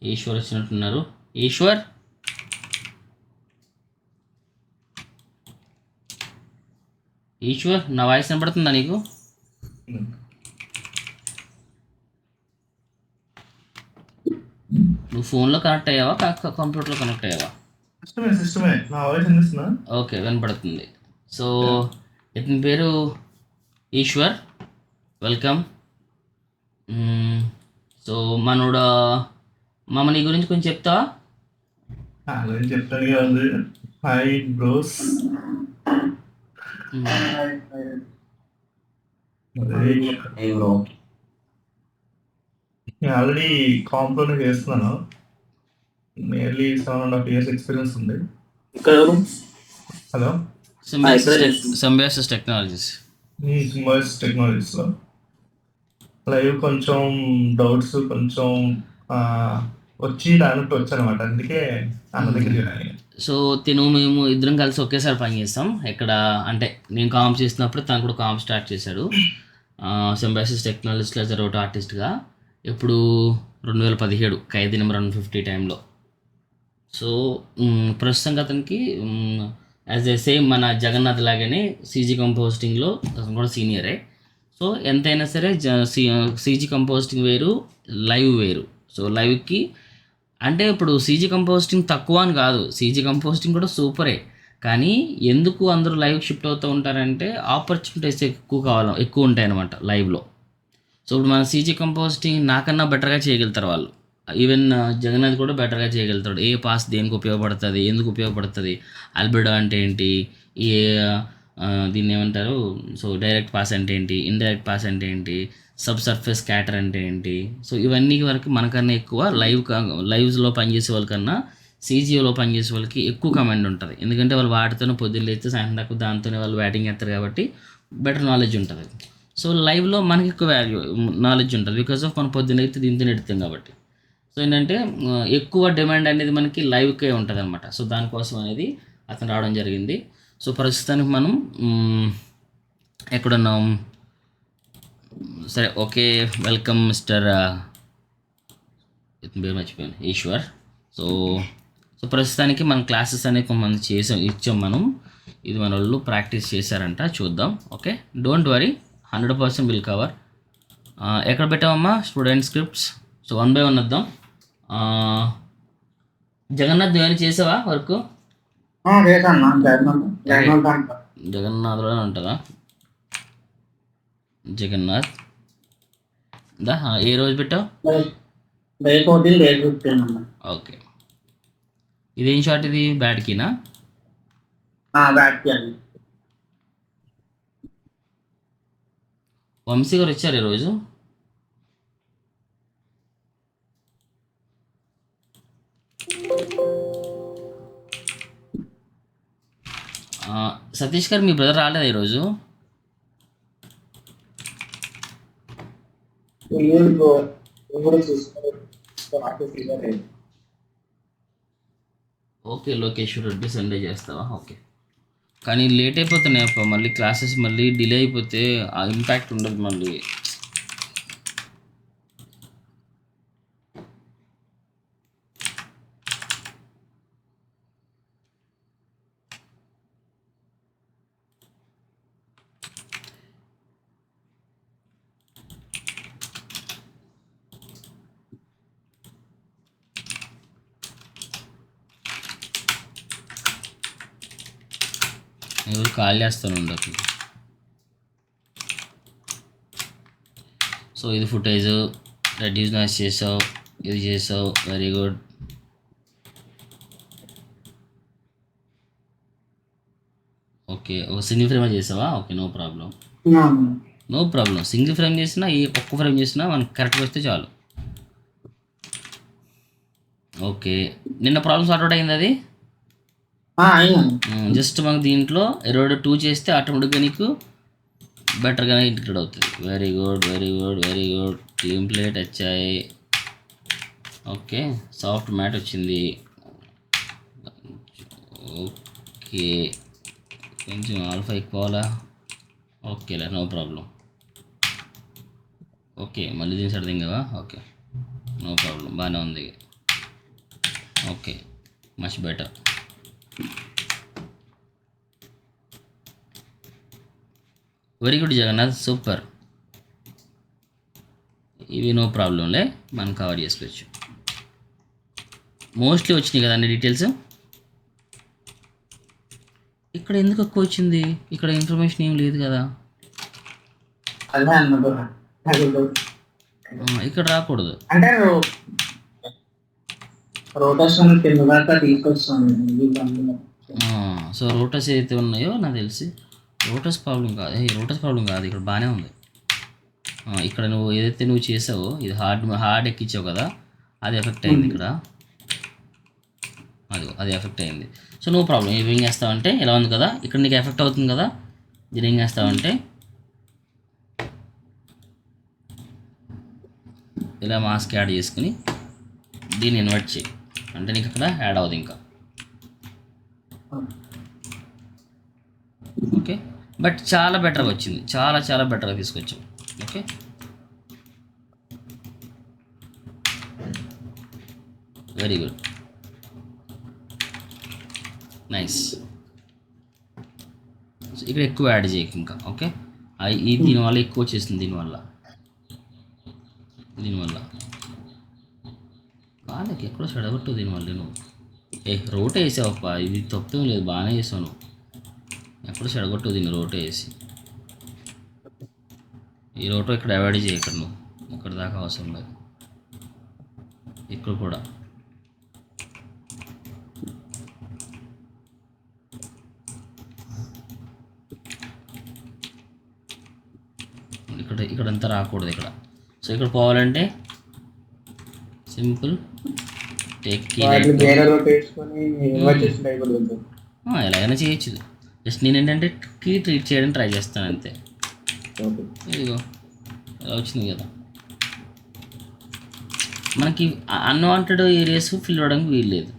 ఈశ్వర్ వచ్చినట్టున్నారు. ఈశ్వర్, ఈశ్వర్ నా వాయిస్ వినపడుతుందా నీకు? నువ్వు ఫోన్లో కనెక్ట్ అయ్యావా, కంప్యూటర్లో కనెక్ట్ అయ్యావా? సిస్టమే. నా వాయిస్ వినిపిస్తుందా? ఓకే, వినపడుతుంది. సో ఇతని పేరు ఈశ్వర్, వెల్కమ్. సో మనోడు మామ, నీ గురించి కొంచెం చెప్తావా? చెప్తాను కదా. Hi bros. నేను ఆల్రెడీ కాంప్లోనే చేస్తున్నాను. నియర్లీ 7.5 years ఎక్స్పీరియన్స్ ఉంది. Hello, Symbiosis technologies. సింబయోసిస్ టెక్నాలజీస్లో లైవ్ కొంచెం డౌట్స్ కొంచెం వచ్చి దానికి వచ్చానమాట. అందుకే అన్న దగ్గర. సో మేము ఇద్దరం కలిసి ఒకేసారి పనిచేస్తాం. ఎక్కడ అంటే నేను కాంప్ చేసినప్పుడు తను కూడా కాంప్ స్టార్ట్ చేశాడు సింబయోసిస్ టెక్నాలజీస్లో యాజ్ రోట్ ఆర్టిస్ట్గా. ఇప్పుడు 2017 ఖైదీ నెంబర్ 150 టైంలో. సో ప్రస్తుతం అతనికి యాజ్ ఏ సేమ్ మన జగన్నాథ్ లాగానే సీజీ కంపోస్టింగ్లో అతను కూడా సీనియరే. సో ఎంతైనా సరే సీజీ కంపోస్టింగ్ వేరు, లైవ్ వేరు. సో లైవ్కి అంటే ఇప్పుడు సీజీ కంపోస్టింగ్ తక్కువ అని కాదు, సీజీ కంపోస్టింగ్ కూడా సూపరే. కానీ ఎందుకు అందరూ లైవ్ షిఫ్ట్ అవుతూ ఉంటారంటే ఆపర్చునిటీస్ ఎక్కువ ఉంటాయి అన్నమాట లైవ్లో. సో ఇప్పుడు మన సీజీ కంపోస్టింగ్ నాకన్నా బెటర్గా చేయగలుగుతారు వాళ్ళు. ఈవెన్ జగన్నాథ్ కూడా బెటర్గా చేయగలుగుతాడు. ఏ పాస్ దేనికి ఉపయోగపడుతుంది, ఎందుకు ఉపయోగపడుతుంది, ఆల్బెడో అంటే ఏంటి, ఏ దీన్ని ఏమంటారు, సో డైరెక్ట్ పాస్ అంటే ఏంటి, ఇండైరెక్ట్ పాస్ అంటే ఏంటి, సబ్ సర్ఫేస్ స్కాటర్ అంటే ఏంటి. సో ఇవన్నీ వరకు మనకన్నా ఎక్కువ లైవ్స్లో పనిచేసే వాళ్ళకన్నా సీజీఓలో పనిచేసే వాళ్ళకి ఎక్కువ కమాండ్ ఉంటుంది. ఎందుకంటే వాళ్ళు వాటితోనే పొద్దున్న లేస్తే సాయంత్రం దాకా దాంతోనే వాళ్ళు బ్యాటింగ్ చేస్తారు కాబట్టి బెటర్ నాలెడ్జ్ ఉంటుంది. సో లైవ్లో మనకి ఎక్కువ నాలెడ్జ్ ఉంటుంది బికాస్ ఆఫ్ మనం పొద్దున్న అయితే దీంతో ఎడుతాం కాబట్టి. సో ఏంటంటే ఎక్కువ డిమాండ్ అనేది మనకి లైవ్కే ఉంటుంది అనమాట. సో దానికోసం అనేది అతను రావడం జరిగింది. సో ప్రస్తుతానికి మనం ఎక్కడున్నాం? సరే, ఓకే, వెల్కమ్ మిస్టర్ ఇతని పేరు మర్చిపోయాను, ఈశ్వర్. సో ప్రస్తుతానికి మన క్లాసెస్ అనేవి కొంతమంది ఇచ్చాం మనం. ఇది మన వాళ్ళు ప్రాక్టీస్ చేశారంట, చూద్దాం. Okay, don't worry, 100% will cover. ఎక్కడ పెట్టామమ్మా స్టూడెంట్ స్క్రిప్ట్స్? సో 1 by 1 వద్దాం. జగన్నాథ్ ఏమైనా చేసావా వర్క్? జగన్నాథ్లోనే ఉంటుందా? జగన్నాథ్ దా ఏ రోజు పెట్టావు? ఓకే, ఇదేం షాట్? ఇది బ్యాట్కీనా? వంశీ గారు వచ్చారు ఈరోజు. సతీష్ గారు మీ బ్రదర్ రాలేదా ఈరోజు? ఓకే, లోకేశ్వర్ రెడ్డి సండే చేస్తావా? ఓకే, కానీ లేట్ అయిపోతున్నాయి మళ్ళీ క్లాసెస్, మళ్ళీ డిలే అయిపోతే ఆ ఇంపాక్ట్ ఉండదు మళ్ళీ. కాల్ చేస్తాను ఉండకు. సో ఇది ఫుటేజ్ రెడ్యూస్ నాయిస్ చేసావు, ఇది చేసావు, very good. Okay, single frame చేసావా? Okay, no problem. Single frame చేసినా ఏ ఒక్క ఫ్రేమ్ చేసినా మనకు కరెక్ట్గా వస్తే చాలు. ఓకే, నిన్న ప్రాబ్లమ్ సార్ట్ అయింది అది. జస్ట్ మనకు దీంట్లో 2 చేస్తే ఆటోమేటిక్గా నీకు బెటర్గానే ఇంటిగ్రేట్ అవుతుంది. Very good, very good, very good. Team plate వచ్చాయి. ఓకే, సాఫ్ట్ మ్యాట్ వచ్చింది. ఓకే, కొంచెం ఆల్ఫా ఎక్కువాలా? ఓకేలే, నో ప్రాబ్లం. ఓకే, మళ్ళీ దీని సర్దింగ్ కదా. ఓకే, నో ప్రాబ్లం, బాగానే ఉంది. Okay, much better. Very good Jagannath, super. ఇవి నో ప్రాబ్లంలే, మనం కవర్ చేసుకోవచ్చు. మోస్ట్లీ వచ్చినాయి కదా అన్ని డీటెయిల్స్. ఇక్కడ ఎందుకు ఎక్కువ వచ్చింది? ఇక్కడ ఇన్ఫర్మేషన్ ఏం లేదు కదా. అదే అన్నమాట. ఇక్కడ రాకూడదు. అంటే రొటేషన్ కింద దాకా తీసుకొస్తాను. సో రోటస్ ఏదైతే ఉన్నాయో నాకు తెలిసి రోటస్ ప్రాబ్లం కాదు. రోటస్ ప్రాబ్లం కాదు, ఇక్కడ బాగానే ఉంది. ఇక్కడ నువ్వు ఏదైతే నువ్వు చేసావో ఇది హార్డ్ ఎక్కించావు కదా, అది ఎఫెక్ట్ అయింది ఇక్కడ. అది ఎఫెక్ట్ అయింది. So no problem. ఏం చేస్తావంటే ఇలా ఉంది కదా, ఇక్కడ నీకు ఎఫెక్ట్ అవుతుంది కదా, దీని ఏం చేస్తావంటే ఇలా మాస్క్ యాడ్ చేసుకుని దీన్ని ఇన్వర్ట్ చేయి, అంటే నీకు అక్కడ యాడ్ అవుతుంది ఇంకా. ఓకే, బట్ చాలా బెటర్గా వచ్చింది, చాలా చాలా బెటర్గా తీసుకొచ్చాం. Okay, very good, nice. So ఇక్కడ ఎక్కువ యాడ్ చేయకు ఇంకా. ఓకే, దీనివల్ల ఎక్కువ వచ్చేసింది, దీనివల్ల వాళ్ళకి ఎక్కడో చెడగొట్టు దీనివల్ల. నువ్వు రోటే వేసావప్ప, ఇది తప్పేం లేదు, బాగానే వేసావు నువ్వు. ఎక్కడో చెడగొట్టు దీన్ని రోటే వేసి. ఈ రోటో ఇక్కడ అవాయిడ్ చేయి, ఇక్కడ నువ్వు ఇక్కడ దాకా అవసరం లేదు. ఇక్కడ కూడా ఇక్కడంతా రాకూడదు ఇక్కడ. సో ఇక్కడ పోవాలంటే సింపుల్ టేక్ కీ ఎలాగైనా చేయొచ్చు. జస్ట్ నేను ఏంటంటే కీ ట్రీట్ చేయడానికి ట్రై చేస్తాను అంతే. ఇదిగో ఇలా వచ్చింది కదా. మనకి అన్వాంటెడ్ ఏరియాస్ ఫిల్ అవ్వడానికి వీలు లేదు.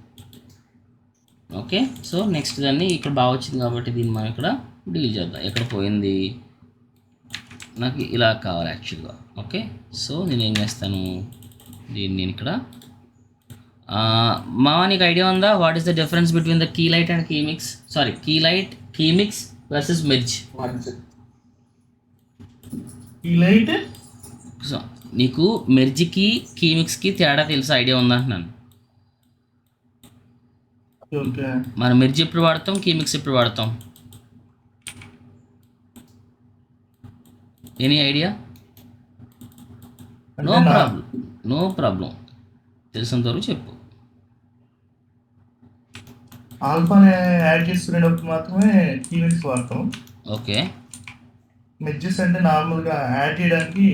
ఓకే, సో నెక్స్ట్ దాన్ని ఇక్కడ బాగా వచ్చింది కాబట్టి దీన్ని మనం ఇక్కడ డీల్ చేద్దాం. ఎక్కడ పోయింది, నాకు ఇలా కావాలి యాక్చువల్గా. ఓకే, సో నేను ఏం చేస్తాను, దీన్ని నేను ఇక్కడ మావా నీకు ఐడియా ఉందా? What is the difference between the key light and key mix? Sorry, key mix versus merge. ఈ లైట్ సో నీకు మెర్జ్కి కీ మిక్స్కి తేడా తెలుసా, ఐడియా ఉందా అంటున్నాను. మనం మెర్జ్ ఎప్పుడు వాడతాం, కీ మిక్స్ ఎప్పుడు వాడతాం? Any idea? నో ప్రాబ్లం, తెలిసినంత వరకు చెప్పు. ఆల్ఫాని యాడ్ చేసుకునేటప్పుడు మాత్రమే కీమిక్స్ వాడతాం. ఓకే, మెడ్జెస్ అంటే నార్మల్గా యాడ్ చేయడానికి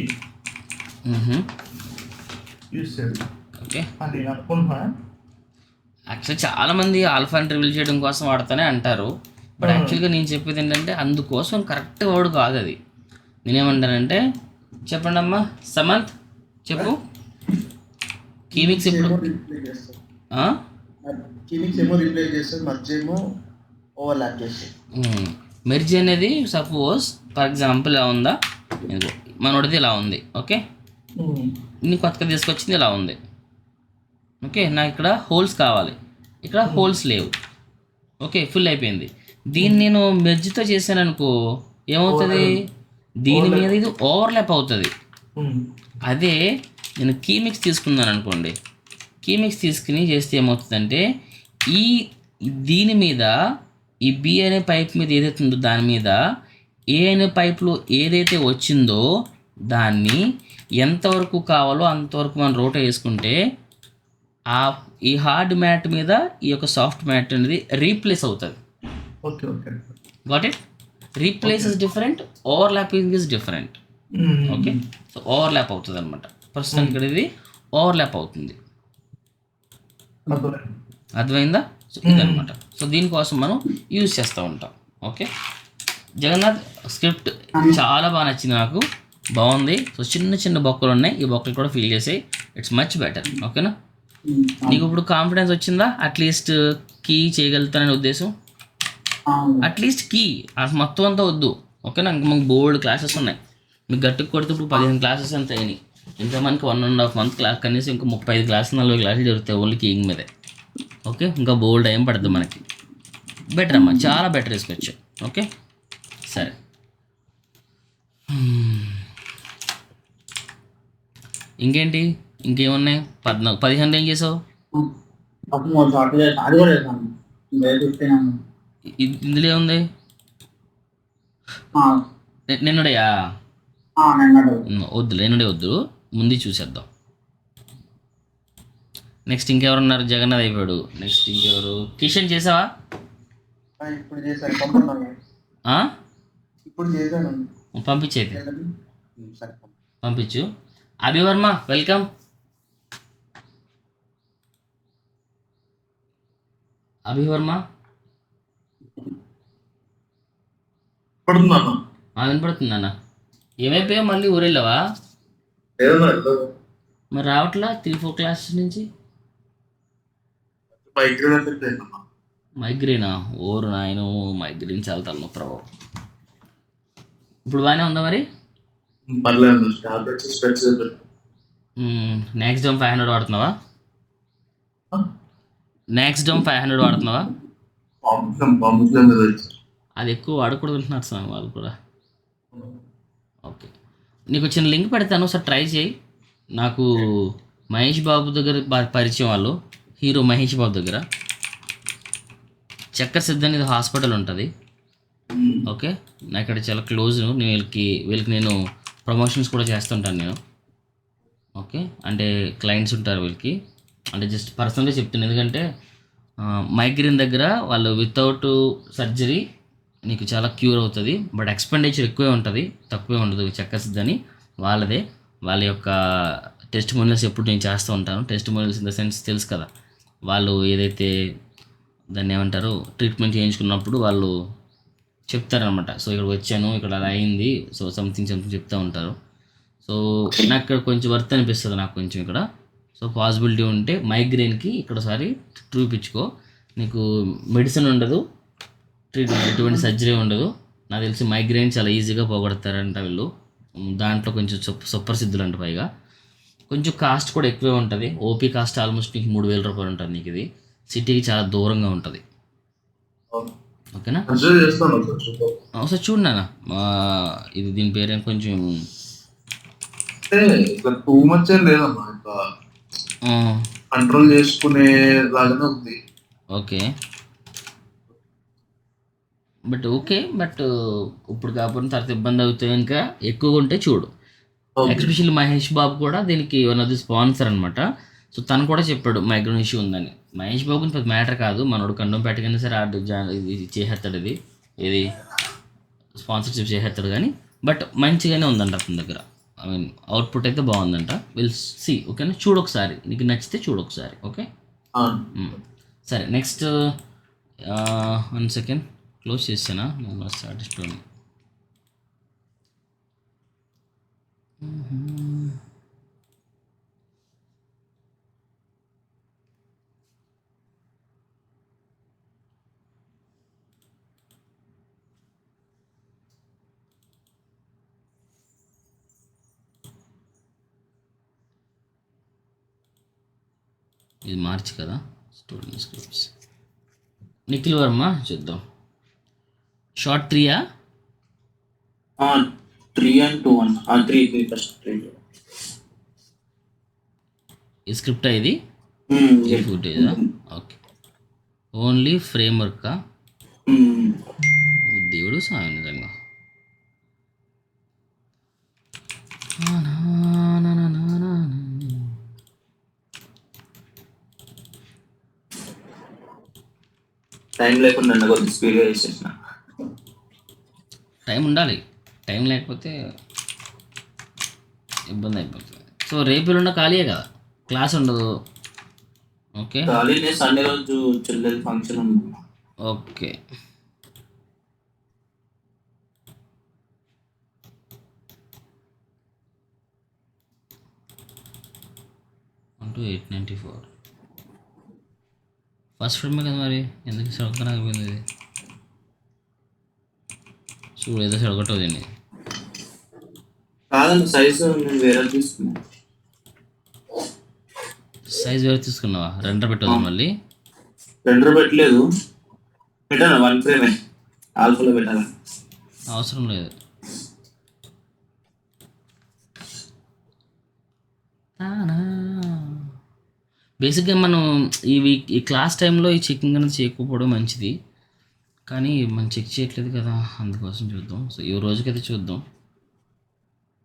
యూజ్ చేయాలి. ఓకే, అని నేను అనుకుంటున్నా. యాక్చువల్లీ చాలామంది ఆల్ఫాని రివీల్ చేయడం కోసం వాడతానే అంటారు, బట్ యాక్చువల్గా నేను చెప్పేది ఏంటంటే అందుకోసం కరెక్ట్ వర్డ్ కాదు అది. నేనేమంటానంటే, చెప్పండి అమ్మా సమంత్ చెప్పు. కీమిక్స్ ఇప్పుడు మెర్జ్ అనేది సపోజ్ ఫర్ ఎగ్జాంపుల్ ఇలా ఉందా, మనోడిది ఇలా ఉంది. ఓకే, ఇన్ని కొత్తగా తీసుకొచ్చింది ఇలా ఉంది. ఓకే, నాకు ఇక్కడ హోల్స్ కావాలి, ఇక్కడ హోల్స్ లేవు. ఓకే, ఫుల్ అయిపోయింది. దీన్ని నేను మెర్జ్తో చేశాను అనుకో, ఏమవుతుంది, దీని మీద ఇది ఓవర్లాప్ అవుతుంది. అదే నేను కీమిక్స్ తీసుకున్నాను అనుకోండి, కీమిక్స్ తీసుకుని చేస్తే ఏమవుతుందంటే దీని మీద ఈ బి అనే పైప్ మీద ఏదైతే ఉందో దాని మీద ఏ అనే పైప్లో ఏదైతే వచ్చిందో దాన్ని ఎంతవరకు కావాలో అంతవరకు మనం రోట వేసుకుంటే ఈ హార్డ్ మ్యాట్ మీద ఈ యొక్క సాఫ్ట్ మ్యాట్ అనేది రీప్లేస్ అవుతుంది. Got it? Replace is different, overlapping is different. Okay, so overlap అవుతుంది అనమాట. ప్రస్తుతానికి ఇక్కడ ఇది ఓవర్లాప్ అవుతుంది. అర్థమైందా? సో ఇదనమాట. సో దీనికోసం మనం యూజ్ చేస్తూ ఉంటాం. ఓకే, జగన్నాథ్ స్క్రిప్ట్ చాలా బాగా నచ్చింది నాకు, బాగుంది. సో చిన్న చిన్న బొక్కలు ఉన్నాయి, ఈ బొక్కలు కూడా ఫిల్ చేసాయి. It's much better. ఓకేనా? నీకు ఇప్పుడు కాన్ఫిడెన్స్ వచ్చిందా? అట్లీస్ట్ కీ చేయగలుగుతాననే ఉద్దేశం. అట్లీస్ట్ కీ మొత్తం అంతా వద్దు. ఓకేనా? ఇంక మాకు బోల్డ్ క్లాసెస్ ఉన్నాయి. మీకు గట్టికి కొడితే ఇప్పుడు 15 క్లాసెస్ అంత అయినాయి. ఇంకా మనకి 1.5 మంత్ క్లాస్, కనీసం ఇంకా 35 క్లాసులు 40 క్లాసులు జరుగుతాయి ఓన్లీ కీయింగ్ మీదే. ఓకే, ఇంకా బోల్డ్ టైం పడుతుంది మనకి. బెటర్ అమ్మా, చాలా బెటర్ వేసుకోవచ్చు. ఓకే సరే. ఇంకేంటి, ఇంకేమున్నాయి? 15 ఏం చేసావు? అప్పుడు 3 షార్ట్లు చేసాను, అది కూడా చేశాను. డే 15 ఇందులో ఏముంది? నిన్నుడయా? నిన్నడు వద్దు, నిన్నుడే వద్దు, ముందు చూసేద్దాం. నెక్స్ట్ ఇంకెవరున్నారు? జగన్నాథ్ అయిపోయాడు. నెక్స్ట్ ఇంకెవరు? కిషన్ చేసావా? ఇప్పుడు చేశాను, పంపుతున్నాను. ఆ? ఇప్పుడు చేశాను. పంపించైతే సరే. పంపించు. అభివర్మ వెల్కమ్. అభివర్మ పడుతుందన్న వినపడుతుందన్న. ఏమైపోయావు? మళ్ళీ ఊరెళ్ళావా? ఏదన్నా మరి రావట్లా 3-4 క్లాసెస్ నుంచి? మైగ్రేన్ ఎఫెక్ట్ అయిందమ్మా. మైగ్రేనా? ఓరు నాయన, మైగ్రేన్ చాలా తలనొప్పి ప్రభావం. ఇప్పుడు బాగానే ఉందా మరి? పర్లేదు, టాబ్లెట్స్ స్పెట్స్. నెక్స్ట్ డోమ్ 500 వాడుతున్నావా? నెక్స్ట్ డోమ్ 500 వాడుతున్నావా? పంపించలేం కదా. అది ఎక్కువ వాడకూడదు అంటున్నారు స్వామి వాళ్ళు కూడా. ఓకే, నీకు వచ్చిన లింక్ పెడతాను, ఒకసారి ట్రై చేయి. నాకు మహేష్ బాబు దగ్గర పరిచయం, వాళ్ళు హీరో మహేష్ బాబు దగ్గర చక్కర సిద్ధ అనేది హాస్పిటల్ ఉంటుంది. ఓకే, నా ఇక్కడ చాలా క్లోజ్. నేను వీళ్ళకి నేను ప్రమోషన్స్ కూడా చేస్తుంటాను నేను. ఓకే, అంటే క్లయింట్స్ ఉంటారు వీళ్ళకి, అంటే జస్ట్ పర్సనల్గా చెప్తాను. ఎందుకంటే మైగ్రేన్ దగ్గర వాళ్ళు వితౌట్ సర్జరీ నీకు చాలా క్యూర్ అవుతుంది. బట్ ఎక్స్పెండిచర్ ఎక్కువే ఉంటుంది, తక్కువే ఉండదు. చక్కర సిద్ధ అని వాళ్ళదే, వాళ్ళ యొక్క టెస్ట్ మోనియల్స్ ఎప్పుడు నేను చేస్తూ ఉంటాను. టెస్ట్ మోనియల్స్ ఇన్ ద సెన్స్ తెలుసు కదా, వాళ్ళు ఏదైతే దాన్ని ఏమంటారు, ట్రీట్మెంట్ చేయించుకున్నప్పుడు వాళ్ళు చెప్తారనమాట. సో ఇక్కడ వచ్చాను, ఇక్కడ అలా అయింది, సో సంథింగ్ చెప్తూ ఉంటారు. సో నాకు ఇక్కడ కొంచెం వర్త్ అనిపిస్తుంది నాకు కొంచెం ఇక్కడ. సో పాసిబిలిటీ ఉంటే మైగ్రేన్కి ఇక్కడ ఒకసారి చూపించుకో. నీకు మెడిసిన్ ఉండదు, ట్రీట్మెంట్ ఎటువంటి సర్జరీ ఉండదు. నాకు తెలిసి మైగ్రేన్ చాలా ఈజీగా పోగొడతారంట వీళ్ళు. దాంట్లో కొంచెం సూపర్ సిద్ధులు అంట. పైగా కొంచెం కాస్ట్ కూడా ఎక్కువే ఉంటుంది. ఓపీ కాస్ట్ ఆల్మోస్ట్ నీకు 3,000 రూపాయలు ఉంటుంది. నీకు ఇది సిటీకి చాలా దూరంగా ఉంటుంది. ఓకేనా? ఒకసారి చూడు నాన్న, ఇది దీని పేరేం కొంచెం టూ మచ్ ఏం లేదమ్మా, ఇంకా కంట్రోల్ చేసుకునే లాగానే ఉంది. ఓకే, బట్ ఇప్పుడు కాకపోతే తర్వాత ఇబ్బంది అవుతాయి. ఇంకా ఎక్కువగా ఉంటే చూడు. ఎస్పెషల్లీ మహేష్ బాబు కూడా దీనికి వన్ ఆఫ్ ది స్పాన్సర్ అనమాట. సో తను కూడా చెప్పాడు మైగ్రేన్ ఇష్యూ ఉందని. మహేష్ బాబు గురించి పెద్ద మ్యాటర్ కాదు, మనోడు కండం పెట్టగానే సరే ఇది చేసేస్తాడు, ఇది స్పాన్సర్షిప్ చేసేస్తాడు. కానీ బట్ మంచిగానే ఉందంట అతని దగ్గర. ఐ మీన్ అవుట్పుట్ అయితే బాగుందంట. Will see. ఓకేనా? చూడు ఒకసారి, నీకు నచ్చితే చూడు ఒకసారి. ఓకే సరే. నెక్స్ట్ 1 సెకండ్ క్లోజ్ చేసానా నేను స్టార్ట్. ఇది మార్చి కదా. స్టూడెంట్ స్క్రిప్ట్స్ నిఖిల్ వర్మ చూద్దాం. Short 3 3 and 2 1 3 first 3. ఈ స్క్రిప్ట్ ఇది ఫుటేజా? Okay, only ఫ్రేమ్వర్కా? దేవుడు సాయం నిజంగా. టైం లేకుండా కొద్దిగా స్పీడ్గా చేసేసిన. టైం ఉండాలి, టైం లేకపోతే ఇబ్బంది అయిపోతుంది. సో రేపు ఎల్లుండి ఖాళీయే కదా, క్లాస్ ఉండదు. ఓకే, ఖాళీనే. సండే రోజు చెల్లెలు ఫంక్షన్ ఉంది. ఓకే, అంటూ 894 ఫస్ట్ ఫ్రేమే కదా. మరి ఎందుకు సడగన అయిపోయింది ఇది? చూడు ఏదో సడగొట్టవు దీన్ని. కాదండి, సైజు నేను వేరే తీసుకున్నాను. సైజ్ వేరే తీసుకున్నావా? రెండర్ పెట్టదు మళ్ళీ. రెండర్ పెట్టలేదు, పెట్టాను 1 ఫ్రేమే ఆల్ఫాలో పెట్టాలా. అవసరం లేదు. బేసిక్గా మనం ఈ క్లాస్ టైంలో ఈ చెకింగ్ అనేది చేయకపోవడం మంచిది, కానీ మనం చెక్ చేయట్లేదు కదా, అందుకోసం చూద్దాం. సో ఈ రోజుకైతే చూద్దాం.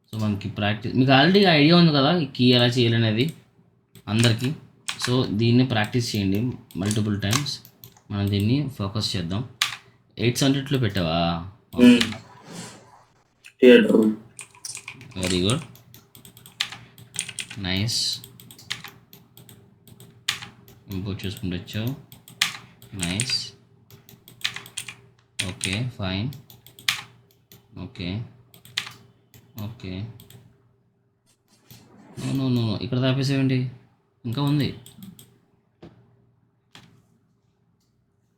సో మనకి ప్రాక్టీస్, మీకు ఆల్రెడీ ఐడియా ఉంది కదా ఈ కీ ఎలా చేయాలనేది అందరికీ. సో దీన్ని ప్రాక్టీస్ చేయండి మల్టిపుల్ టైమ్స్. మనం దీన్ని ఫోకస్ చేద్దాం. 800లో పెట్టావా? Theatre very good, nice. Import చూసుకుంటూ వచ్చావు, nice. Okay fine, okay okay. No no no, ఇక్కడ తాపేసేయండి, ఇంకా ఉంది.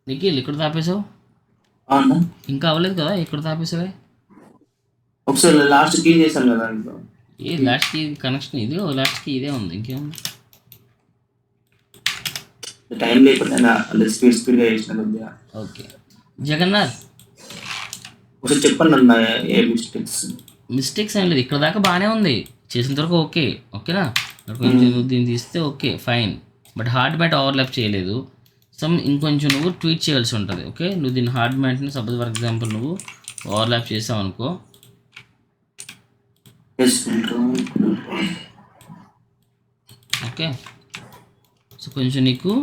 నిఖిల్ ఇక్కడ తాపేసావు, ఇంకా అవ్వలేదు కదా, ఇక్కడ తాపేసావే. ఒకసారి లాస్ట్ కీ చేశాను కదా దాంట్లో. ఏ లాస్ట్కి కనెక్షన్ ఇది, లాస్ట్కి ఇదే ఉంది, ఇంకేముంది. టైం లేకుండా అంటే స్పీడ్గా చేసిన కొద్దిగా. ఓకే జగన్నాథ్, ఒకసారి చెప్పండి అన్న ఏ మిస్టేక్స్ ఏం లేదు, ఇక్కడ దాకా బాగానే ఉంది, చేసిన వరకు ఓకే. ఓకేనా, కొంచెం దీన్ని తీస్తే okay fine, but hard matte overlap చేయలేదు. ఇంకొంచెం నువ్వు ట్వీట్ చేయాల్సి ఉంటుంది. ఓకే, నువ్వు దీన్ని హార్డ్ మ్యాట్ని సపోజ్ ఫర్ ఎగ్జాంపుల్ నువ్వు ఓవర్లాప్ చేసావు అనుకో, ఓకే. సో కొంచెం నీకు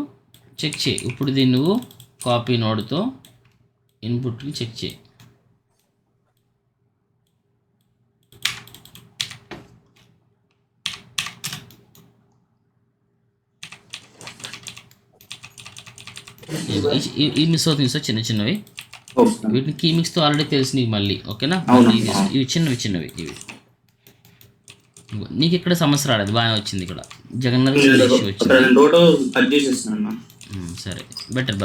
చెక్ చేయి. ఇప్పుడు దీన్ని నువ్వు కాపీ నోడ్తో ఇన్పుట్కి చెక్ చేయి. ఈ మిస్ అవుతుంది సార్, చిన్న చిన్నవి. వీటిని కీ మిక్స్తో ఆల్రెడీ తెలిసి నీకు మళ్ళీ. ఓకేనా, ఇవి చిన్నవి ఇవి. నీకు ఇక్కడ సమస్య రాలేదు, బాగానే వచ్చింది. ఇక్కడ జగన్నాథ్ ఇష్యూ వచ్చింది. సరే, బెటర్.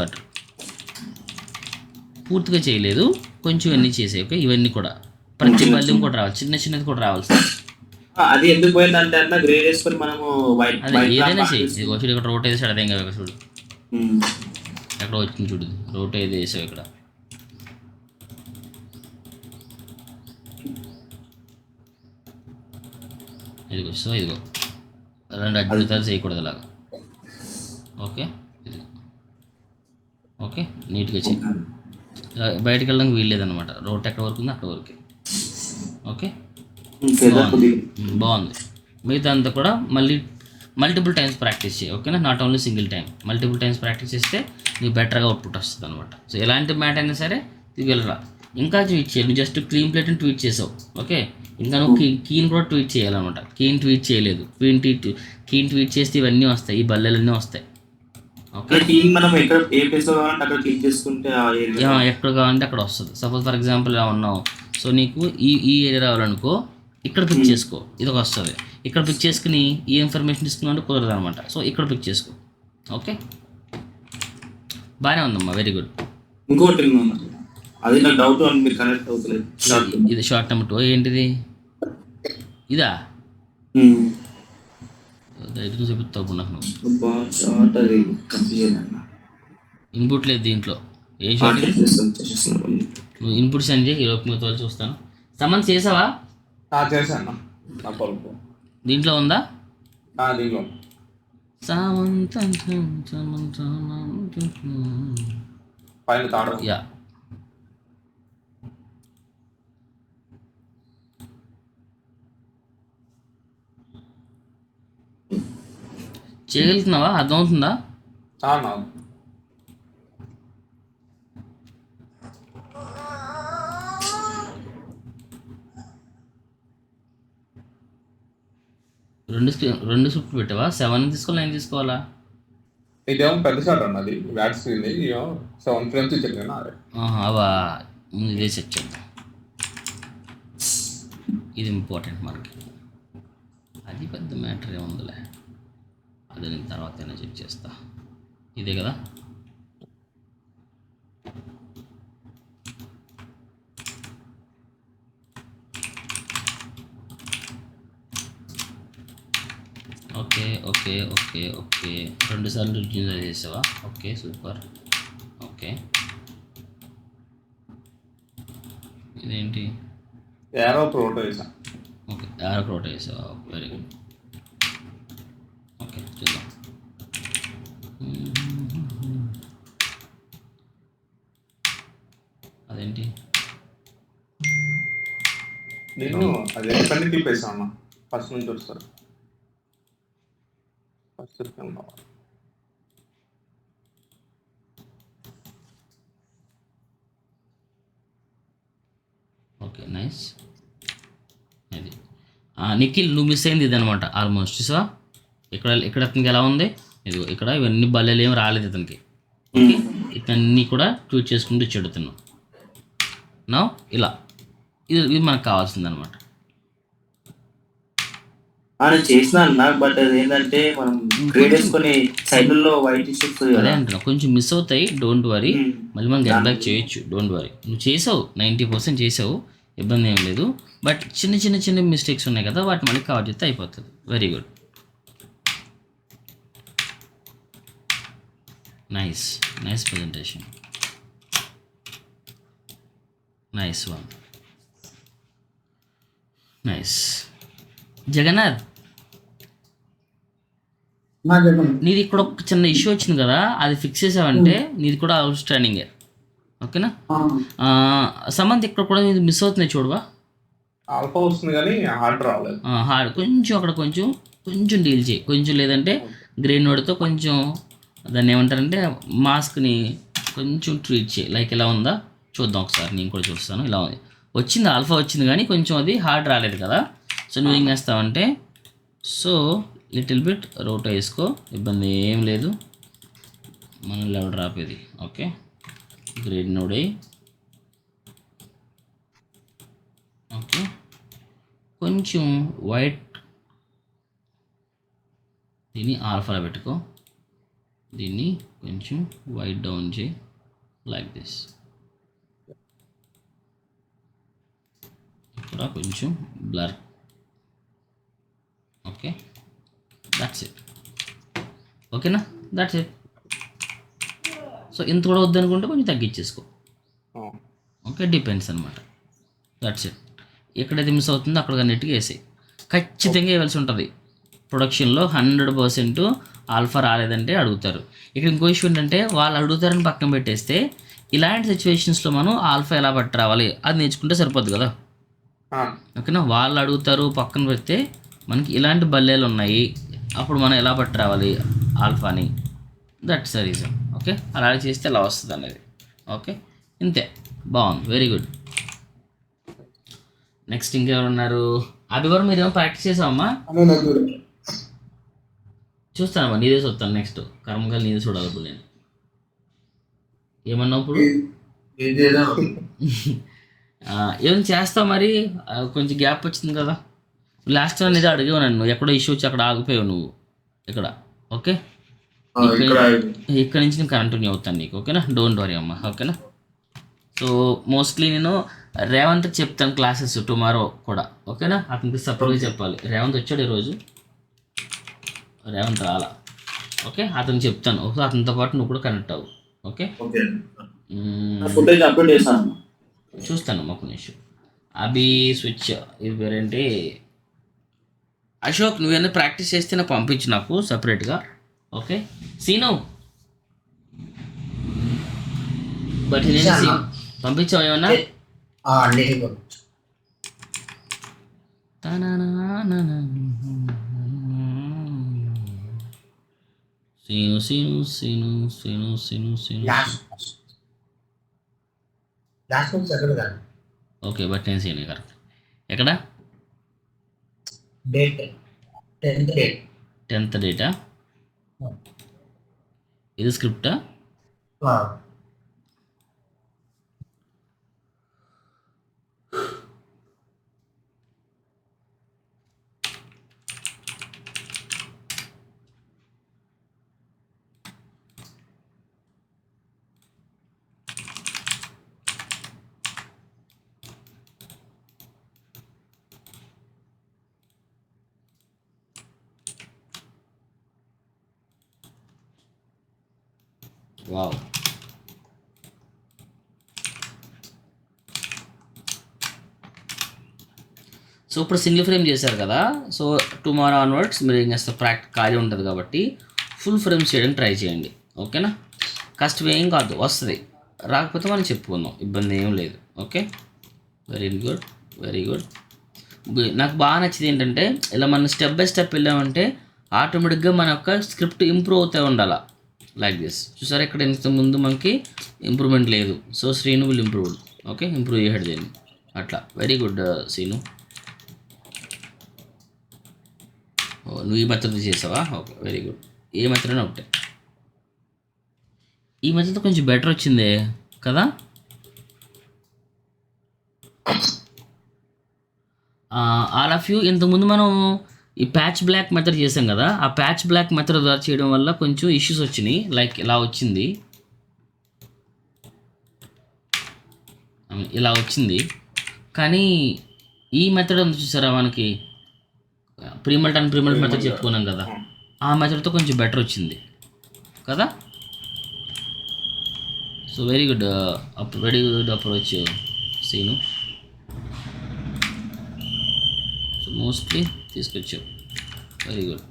పూర్తిగా చేయలేదు, కొంచెం ఇవన్నీ చేసాయి. ఓకే, ఇవన్నీ కూడా ప్రతి బల్యం కూడా రావాలి, చిన్నది కూడా రావాలి సార్. అది ఎందుకు పోయిందంటే అన్న గ్రేడ్ వేసుకొని మనము అదే ఏదైనా చేయి. చూడు ఇక్కడ రోట్ వేసాడు, అదేం కదా చూడు, ఎక్కడ వచ్చింది చూడు, రోట్ ఏది వేసావు ఇక్కడ. ఇదిగో, సో ఇదిగో 2 అడ్జుతాలు చేయకూడదు అలాగా. ఓకే, ఇదిగో ఓకే, నీట్గా చేయి. బయటకు వెళ్ళడానికి వీల్లేదన్నమాట, రోడ్ ఎక్కడ వరకు ఉందో అక్కడ వరకే. ఓకే, బాగుంది. మిగతా అంతా కూడా మళ్ళీ మల్టిపుల్ టైమ్స్ ప్రాక్టీస్ చేయి. ఓకేనా, not only single time, multiple times practice చేస్తే నీకు బెటర్గా అవుట్పుట్ వస్తుంది అనమాట. సో ఎలాంటి మ్యాట్ అయినా సరే వెళ్ళరా. ఇంకా ట్వీట్ చేయాలి, నువ్వు జస్ట్ క్లీన్ ప్లేట్ని ట్వీట్ చేసావు. ఓకే, ఇంకా నువ్వు కీని కూడా ట్వీట్ చేయాలన్నమాట. కీని ట్వీట్ చేయలేదు, కీని ట్వీట్ చేస్తే ఇవన్నీ వస్తాయి, ఈ బల్లెలన్నీ వస్తాయి. ఓకే, మనం ఎక్కడ ఏ ప్లేస్లో కావాలంటే అక్కడ క్లిక్ చేసుకుంటే ఎక్కడ కావాలంటే అక్కడ వస్తుంది. సపోజ్ ఫర్ ఎగ్జాంపుల్ ఇలా ఉన్నావు, సో నీకు ఈ ఏరియా రావాలనుకో, ఇక్కడ పిక్ చేసుకో, ఇది ఒక వస్తుంది. ఇక్కడ పిక్ చేసుకుని ఈ ఇన్ఫర్మేషన్ ఇస్తున్నావు కుదరదు అనమాట. సో ఇక్కడ పిక్ చేసుకో. ఓకే, బాగానే ఉందమ్మా, వెరీ గుడ్. ఇంకోటి అది నాకు డౌట్, మీరు కనెక్ట్ అవుతలేదు. ఇది షార్ట్ నెంబర్ 2 ఏంటిది, ఇదా దగ్గర చెప్తావు నాకు. ఇన్పుట్ లేదు దీంట్లో, ఏ షార్ట్ నువ్వు ఇన్పుట్ సెండ్ చేయి, ఈ లోపు మీతో చూస్తాను. సమన్ చేసావా? చేశాను. దీంట్లో ఉందా? దీంట్లో యా, చేయగలుగుతున్నావా? అర్థమవుతుందా? రెండు స్క్రిప్ట్ పెట్టావా? 7 తీసుకోవాలా 9 తీసుకోవాలా? ఇదేమో పెద్ద షాట్ అన్నది బ్యాక్ స్క్రీన్, 7 ఫ్రేమ్స్ ఇచ్చాను. అవా, ఇదే సెట్ చేద్దాం, ఇది ఇంపార్టెంట్ మనకి. అది పెద్ద మ్యాటర్ ఏముందిలే, అది నేను తర్వాత అయినా చెక్ చేస్తా. ఇదే కదా, ఓకే ఓకే ఓకే ఓకే 2 సార్లు రిజ్యూమ్ చేసావా? Okay super. ఓకే ఇదేంటి? ఏరో ప్రోటో వేసా. ఓకే యారో ప్రోట చేసావా? Very good. ఓకే చూద్దాం. అదేంటి? నేను అది ఎక్కడిని తిప్పేసా అన్న. ఫస్ట్ నుంచి వస్తారు. ఫస్ట్ కావాలి. Okay nice. అది నిఖిల్ నువ్వు మిస్ అయింది ఇది అనమాట ఆల్మోస్ట్. సో ఇక్కడ అతనికి ఎలా ఉంది? ఇదిగో ఇక్కడ ఇవన్నీ బల్లెలు ఏమి రాలేదు ఇతనికి. ఓకే ఇతన్ని కూడా ట్వీట్ చేసుకుంటూ ఇచ్చాడు ఇతను. నా ఇలా ఇది మనకు కావాల్సింది అనమాట. నేను చేసిన అన్న, బట్ అది ఏంటంటే మనం గ్రేడ్ వేసుకొని సైడ్లలో వైట్ ఇష్యూస్ అదే అంటున్నా కొంచెం మిస్ అవుతాయి. డోంట్ వరీ, మళ్ళీ మనం గెట్ బ్యాక్ చేయొచ్చు. డోంట్ వరీ, నువ్వు చేసావు 90% చేసావు, ఇబ్బంది ఏం లేదు. బట్ చిన్న చిన్న చిన్న మిస్టేక్స్ ఉన్నాయి కదా, వాటి మళ్ళీ కవర్ చేస్తే అయిపోతుంది. Very good, nice nice presentation, nice one, nice. Jagannath నీది ఇక్కడ ఒక చిన్న ఇష్యూ వచ్చింది కదా, అది ఫిక్స్ చేసావంటే నీది కూడా అవుట్ స్టాండింగే. ఓకేనా? సమంత్ ఇక్కడ కూడా నీది మిస్ అవుతుంది చూడవా. ఆల్ఫా వస్తుంది కానీ హార్డ్ రాలేదు. హార్డ్ కొంచెం అక్కడ కొంచెం కొంచెం డీల్ చేయి కొంచెం, లేదంటే గ్రీన్ నోడ్తో కొంచెం దాన్ని ఏమంటారంటే మాస్క్ని కొంచెం ట్రీట్ చేయి. లైక్ ఇలా ఉందా చూద్దాం ఒకసారి, నేను కూడా చూస్తాను. ఇలా ఉంది, వచ్చింది ఆల్ఫా వచ్చింది కానీ కొంచెం అది హార్డ్ రాలేదు కదా. సో నువ్వు ఏం చేస్తావంటే, సో లిటిల్ బిట్ రోటో వేసుకో, ఇబ్బంది ఏం లేదు. మనం లెవెల్ డ్రాప్ ఇది. ఓకే గ్రేడ్ నోడ్ అయ్యి ఓకే కొంచెం వైట్, దీన్ని ఆల్ఫాలో పెట్టుకో, దీన్ని కొంచెం వైట్ డౌన్ చేయి లైక్ దిస్. ఇక్కడ కొంచెం బ్లర్. Okay that's it. ఓకేనా? That's it. సో ఇంత కూడా వద్దనుకుంటే కొంచెం తగ్గించేసుకో. ఓకే డిపెండ్స్ అనమాట. That's it. ఎక్కడైతే మిస్ అవుతుందో అక్కడ నెట్గా వేసాయి. ఖచ్చితంగా వేయాల్సి ఉంటుంది. ప్రొడక్షన్లో 100% ఆల్ఫా రాలేదంటే అడుగుతారు. ఇక్కడ ఇంకో ఇష్యూ ఏంటంటే, వాళ్ళు అడుగుతారని పక్కన పెట్టేస్తే ఇలాంటి సిచ్యువేషన్స్లో మనం ఆల్ఫా ఎలా పట్టి రావాలి అది నేర్చుకుంటే సరిపోద్ది కదా. ఓకేనా? వాళ్ళు అడుగుతారు పక్కన పెడితే మనకి ఇలాంటి బల్లేలు ఉన్నాయి, అప్పుడు మనం ఎలా పట్టి రావాలి ఆల్ఫాని. That's the reason. ఓకే అలా చేస్తే అలా వస్తుంది అనేది. ఓకే ఇంతే, బాగుంది, వెరీ గుడ్. నెక్స్ట్ ఇంకెవరు ఉన్నారు? అది కూడా మీరేమో ప్రాక్టీస్ చేసావమ్మా? చూస్తానమ్మా, నీదే చూస్తాను. నెక్స్ట్ కర్మకాయలు నీదే చూడాలి ఇప్పుడు నేను. ఏమన్నావు ఇప్పుడు? ఏం చేస్తావు మరి? కొంచెం గ్యాప్ వచ్చింది కదా. లాస్ట్ టైం అనేది అడిగావు నన్ను, ఎక్కడో ఇష్యూ వచ్చి అక్కడ ఆగిపోయావు నువ్వు ఇక్కడ. ఓకే ఇక్కడ నుంచి నేను కంటిన్యూ అవుతాను నీకు. ఓకేనా? డోంట్ వరీ అమ్మా. ఓకేనా? సో మోస్ట్లీ నేను రేవంత్కి చెప్తాను క్లాసెస్ టుమారో కూడా. ఓకేనా? అతనికి సపరేట్గా చెప్పాలి. రేవంత్ వచ్చాడు ఈరోజు, రేవంత్ రాలా. ఓకే అతనికి చెప్తాను, ఒకసారి అతనితో పాటు నువ్వు కూడా కనెక్ట్ అవ్వు. ఓకే చూస్తాను ఒక నిమిషం. అభి స్విచ్ ఇది పేరేంటి? అశోక్ నువ్వేనా ప్రాక్టీస్ చేస్తే నాకు పంపించు నాకు సపరేట్గా. ఓకే సీను బట్ నేను పంపించావు ఏమన్నా? సీను సీను సీను సీను సీను సీను ఓకే బట్ నేను సీను కరెక్ట్. ఎక్కడ? 10th data. ఇది స్క్రిప్టా? వావ్. సో ఇప్పుడు సింగిల్ ఫ్రేమ్ చేశారు కదా, సో టుమారో ఆన్వర్డ్స్ మీరు ఏం చేస్తారు, ఖాళీ ఉంటుంది కాబట్టి ఫుల్ ఫ్రేమ్స్ చేయడానికి ట్రై చేయండి. ఓకేనా? కష్టం ఏం కాదు, వస్తుంది. రాకపోతే మనం చెప్పుకుందాం, ఇబ్బంది ఏం లేదు. Okay, very good, very good. నాకు బాగా నచ్చింది ఏంటంటే ఇలా మనం స్టెప్ బై స్టెప్ వెళ్ళామంటే ఆటోమేటిక్గా మన యొక్క స్క్రిప్ట్ ఇంప్రూవ్ అవుతూ ఉండాలి. లైక్ దిస్ చూసారా, ఇక్కడ ఇంత ముందు మనకి ఇంప్రూవ్మెంట్ లేదు. So Srinu will improve. Okay, improve చేయడు దీన్ని అట్లా. Very good Srinu. నువ్వు ఈ మెథడ్ చేసావా? Okay, very good. ఏ మెథడ్ అయినా ఒకటే. ఈ మెథడ్ కొంచెం బెటర్ వచ్చిందే కదా. ఆల్ ఆఫ్ యూ ఇంతకుముందు మనం ఈ ప్యాచ్ బ్లాక్ మెథడ్ చేసాం కదా, ఆ ప్యాచ్ బ్లాక్ మెథడ్ ద్వారా చేయడం వల్ల కొంచెం ఇష్యూస్ వచ్చినాయి. లైక్ ఇలా వచ్చింది, ఇలా వచ్చింది. కానీ ఈ మెథడ్ ఉంది చూసారా, మనకి ప్రీమల్ట్ అండ్ ప్రీమల్ట్ మెథడ్ చెప్పుకున్నాం కదా, ఆ మెథడ్తో కొంచెం బెటర్ వచ్చింది కదా. So very good, very good approach Seenu. So mostly తీసుకొచ్చావు, వెరీ గుడ్.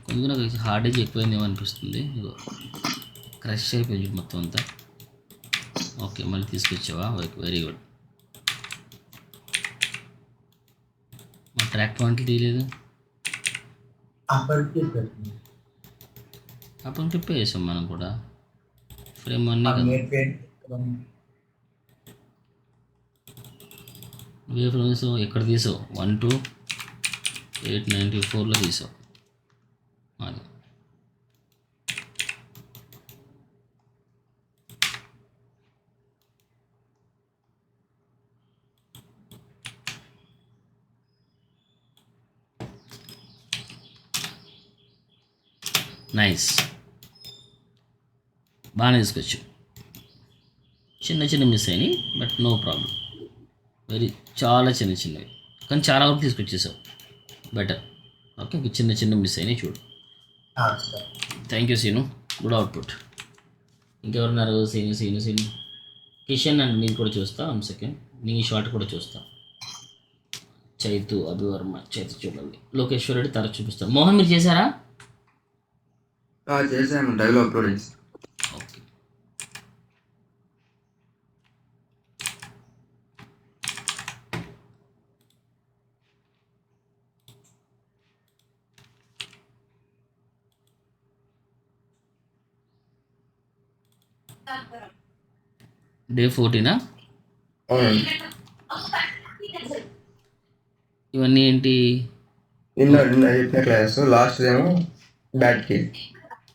కొంచెం నాకు హార్డేజ్ ఎక్కువైందేమో అనిపిస్తుంది. ఇగో క్రష్ అయిపోయింది మొత్తం అంతా. ఓకే, మళ్ళీ తీసుకొచ్చావా? Very good. మా ట్రాక్ పాయింట్లు తీయలేదు, అప్పుడు క్లిప్ వేసాం మనం కూడా. ఫ్రేమ్ అన్నీ కదా, నువ్వే ఫ్రేమ్ తీసావు, ఎక్కడ తీసావు? 12894లో తీసావు. అది నైస్, బాగానే తీసుకొచ్చు. చిన్న చిన్న మిస్ అయినాయి, బట్ నో ప్రాబ్లం. చాలా చిన్న చిన్నవి, కానీ చాలా వరకు తీసుకొచ్చేసావు, బెటర్. ఓకే, ఇంక చిన్న చిన్న మిస్ అయినాయి చూడు. Thank you Seenu, good output. ఇంకెవరున్నారు? సీను కిషన్ అండ్ నేను కూడా చూస్తా. 1 సెకండ్, నీ షార్ట్ కూడా చూస్తా. చైతు అభివర్మ, చైతు చూడండి. లోకేశ్వర్ రెడ్డి తరచు చూపిస్తాను. మోహన్ మీరు చేశారా? చేసాను, డైవ్లో అప్లోడ్ చేసి. Okay, day 14. ఇవన్నీ ఏంటి? నిన్న చెప్పిన క్లాస్ లాస్ట్ ఏమో బ్యాట్ కి.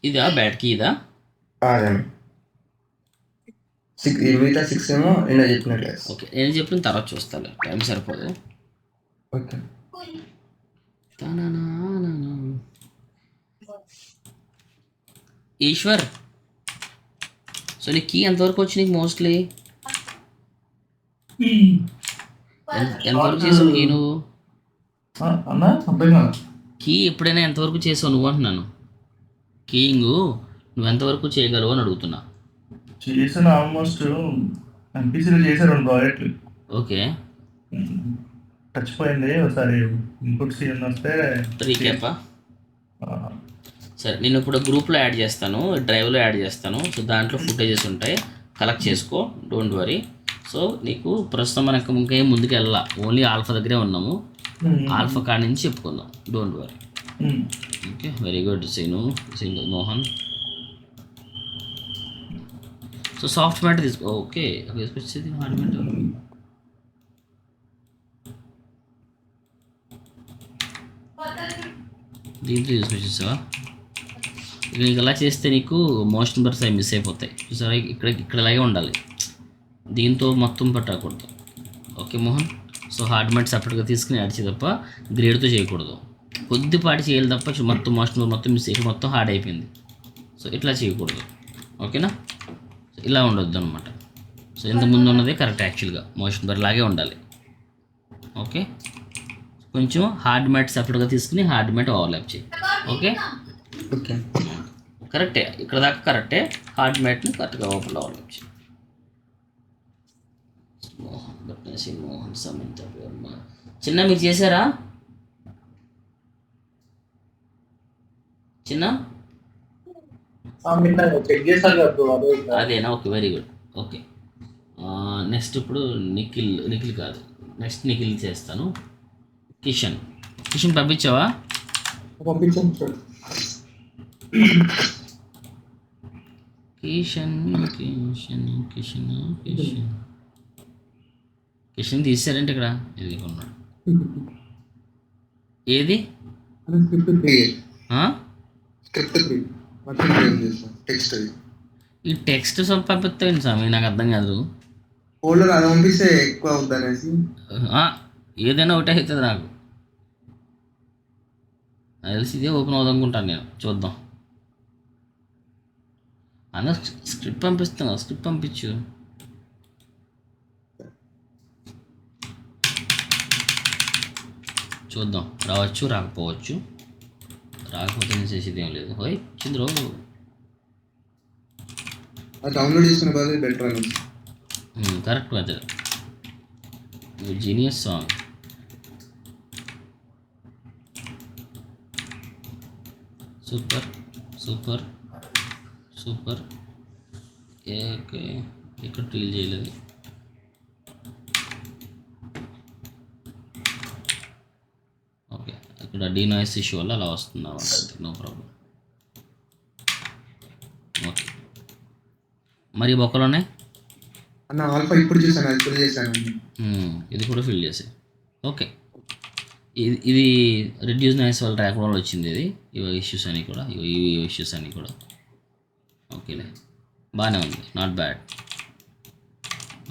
ఇదా బ్యాట్ కి? ఇదా మిగతా 6 ఏమో నిన్న చెప్పిన క్లాస్. ఓకే, నేను చెప్పిన తర్వాత చూస్తాను, టైం సరిపోదు. ఓకే, ఈశ్వర్, సో నీ కీ ఎంతవరకు వచ్చి నీకు మోస్ట్లీ ఎంతవరకు చేసావు కీ నువ్వు? అన్నా అర్థం కాదు. కీ ఎప్పుడైనా ఎంతవరకు చేసావు నువ్వు అంటున్నాను. కీయింగ్ నువ్వు ఎంతవరకు చేయగలవు అని అడుగుతున్నా. చేసిన ఆల్మోస్ట్ ఎంపీసీలో చేశారు 2 ప్రాజెక్టులు. ఓకే, టచ్ పోయింది ఒకసారి, ఇన్పుట్ సీన్ వస్తే రీక్యాపా? సరే, నేను ఇప్పుడు గ్రూప్లో యాడ్ చేస్తాను, డ్రైవ్లో యాడ్ చేస్తాను. సో దాంట్లో ఫుటేజెస్ ఉంటాయి, కలెక్ట్ చేసుకో, డోంట్ వరీ. సో నీకు ప్రస్తుతం మనకు ఇంకేం ముందుకు వెళ్ళాల, ఓన్లీ ఆల్ఫా దగ్గరే ఉన్నాము. ఆల్ఫా కాడి నుంచి చెప్పుకుందాం, don't worry. Okay, very good Seenu, Mohan. So soft matter తీసుకో. ఓకే, తీసుకొచ్చేది హార్డ్ మ్యాటర్. దీంట్లో తీసుకొచ్చేసావా? ఇక నీకు ఎలా చేస్తే నీకు మోషన్ బర్స్ అవి మిస్ అయిపోతాయి చూసారా. ఇక్కడ ఇలాగే ఉండాలి, దీంతో మొత్తం పట్టకూడదు. Okay Mohan, so hard matte సపరేట్గా తీసుకుని యాడ్ చేయ తప్ప గ్రేడ్తో చేయకూడదు. కొద్దిపాటి చేయాలి తప్ప మొత్తం మోషన్ మొత్తం మిస్ అయ్యి మొత్తం హార్డ్ అయిపోయింది. సో ఇట్లా చేయకూడదు, ఓకేనా. సో ఇలా ఉండొద్దు అనమాట. సో ఇంతకుముందు ఉన్నదే కరెక్ట్, యాక్చువల్గా మోషన్ బర్ లాగే ఉండాలి. ఓకే, కొంచెం హార్డ్ మ్యాట్ సపరేట్గా తీసుకుని హార్డ్ మ్యాట్ ఓవర్లాప్ చేయి. Okay okay. కరెక్టే, ఇక్కడ దాకా కరెక్టే. హార్ట్ మ్యాట్ని కరెక్ట్గా ఓపెన్ అవ్వాలి. మోహన్ భట్నేసి మోహన్ సమంత చిన్న మీరు చేశారా చిన్న? చెక్ చేశారు కదా bro, అదే ఇంకా. అదేనా? Okay, very good. Okay, next ఇప్పుడు నిఖిల్ కాదు, నెక్స్ట్ నిఖిల్ చేస్తాను. కిషన్ పంపించావా? పంపించండి సార్. కిషన్ తీసారంటే ఇక్కడ ఇది ఉన్నాడు. ఏది ఆ? ఈ టెక్స్ట్ పంపిస్తాను స్వామి, నాకు అర్థం కాదు. ఫోల్డర్ అది పంపిస్తే ఎక్కువ అవుతుంది అనేసి. ఏదైనా ఒకటే అవుతుంది నాకు తెలిసి. ఇదే ఓపెన్ అవుదనుకుంటాను నేను. చూద్దాం అన్న. స్క్రిప్ట్ పంపిస్తాను, స్క్రిప్ట్ పంపించు. చూద్దాం, రావచ్చు రాకపోవచ్చు. రాకపోతే నేను చేసేది ఏం లేదు. హోయ్ చంద్రు, అది డౌన్లోడ్ చేసుకునే బదులు బెటర్ అనేసి. Correct method. Genius song. Super super super. Okay, ఇక్కడ ఫీల్ చేయలేదు. ఓకే, ఇక్కడ డీనాయిస్ ఇష్యూ వల్ల అలా వస్తుంది అన్నమాట. No problem. ఓకే, మరి బొక్కలోనే అన్న ఆల్ఫా ఇప్పుడు చూసాను, అది ఫుల్ చేశాను. ఇది కూడా ఫిల్ చేసే. ఓకే, ఇది రెడ్యూస్ నాయిస్ వల్ల ట్రాక్ వల్ల వచ్చింది. ఇది ఇవి ఇష్యూస్ అని కూడా, ఇవి ఇష్యూస్ అని కూడా. ఓకేలే, బాగానే ఉంది, నాట్ బ్యాడ్,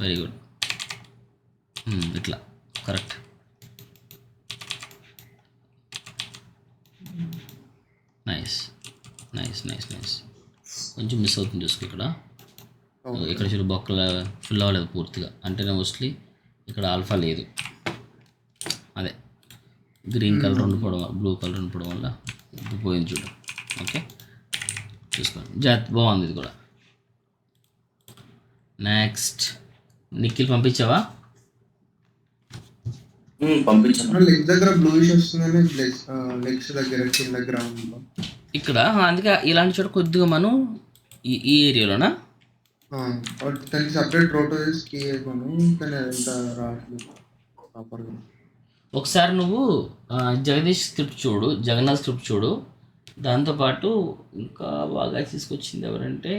వెరీ గుడ్. ఇట్లా correct. Nice nice nice nice. కొంచెం మిస్ అవుతుంది చూసుకో ఇక్కడ. ఇక్కడ చూడు బొక్కలు ఫుల్ అవ్వలేదు పూర్తిగా, అంటే మోస్ట్లీ ఇక్కడ ఆల్ఫా లేదు. అదే గ్రీన్ కలర్ ఉండిపోవడం, బ్లూ కలర్ ఉండిపోవడం వల్ల పోయింది చూడు. ఓకే, చూసుకోండి, బాగుంది ఇది కూడా. నెక్స్ట్ నిఖిల్ పంపించావా? పంపించాను. లెగ్స్ దగ్గర బ్లూ వస్తుందని, లెగ్స్ దగ్గర కింద గ్రౌండ్ ఇక్కడ. అందుకే ఇలాంటి చోట కొద్దిగా మనం ఈ ఏరియాలోనా దానికి సపరేట్ రోటోస్ కీ అయిపోయి, కానీ ఎంత రావట్లేదు ప్రాపర్గా. ఒకసారి నువ్వు జగదీష్ స్క్రిప్ట్ చూడు, జగన్నాథ్ స్క్రిప్ట్ చూడు. దాంతోపాటు ఇంకా బాగా తీసుకొచ్చింది ఎవరంటే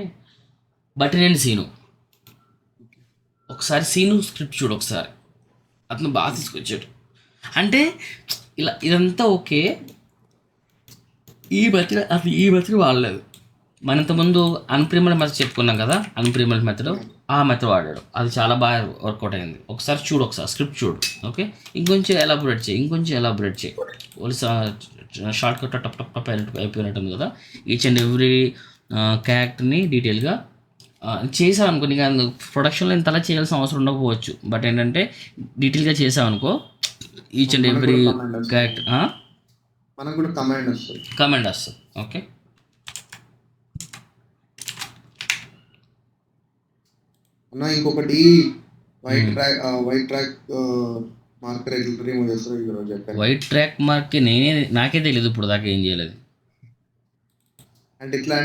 బట్టినేని సీను. ఒకసారి సీను స్క్రిప్ట్ చూడు ఒకసారి, అతను బాగా తీసుకొచ్చాడు. అంటే ఇలా ఇదంతా ఓకే. ఈ మెథడ్ వాడలేదు. మన ఇంతకుముందు అన్ప్రీమల్ మెథడ్ చెప్పుకున్నాం కదా, అన్ప్రీమల్ మెథడ్, ఆ మెథడ్ వాడాడు. అది చాలా బాగా వర్కౌట్ అయింది. ఒకసారి చూడు, ఒకసారి స్క్రిప్ట్ చూడు. ఓకే, ఇంకొంచెం ఎలాబొరేట్ చేయి. ఓన్లీ షార్ట్ కట్ టప్ టప్ టప్ అయిపోయినట్టుంది కదా. ఈచ్ అండ్ ఎవ్రీ క్యారెక్టర్ని డీటెయిల్గా చేసావు అనుకో. నీకు ప్రొడక్షన్లో ఇంతలా చేయాల్సిన అవసరం ఉండకపోవచ్చు, బట్ ఏంటంటే డీటెయిల్గా చేసావు అనుకో, ఈచ్ అండ్ ఎవ్రీ క్యారెక్టర్ మనకు కూడా కమాండ్ వస్తుంది. ఓకే, అన్న ఇంకొకటి వైట్ ట్రాక్ మార్కర్ రిమూవ్ చేస్తారు ఈరోజు. వైట్ ట్రాక్ మార్క్ నాకే తెలియదు ఇప్పుడు దాకా ఏం చేయలేదు. అంటే ఎట్లా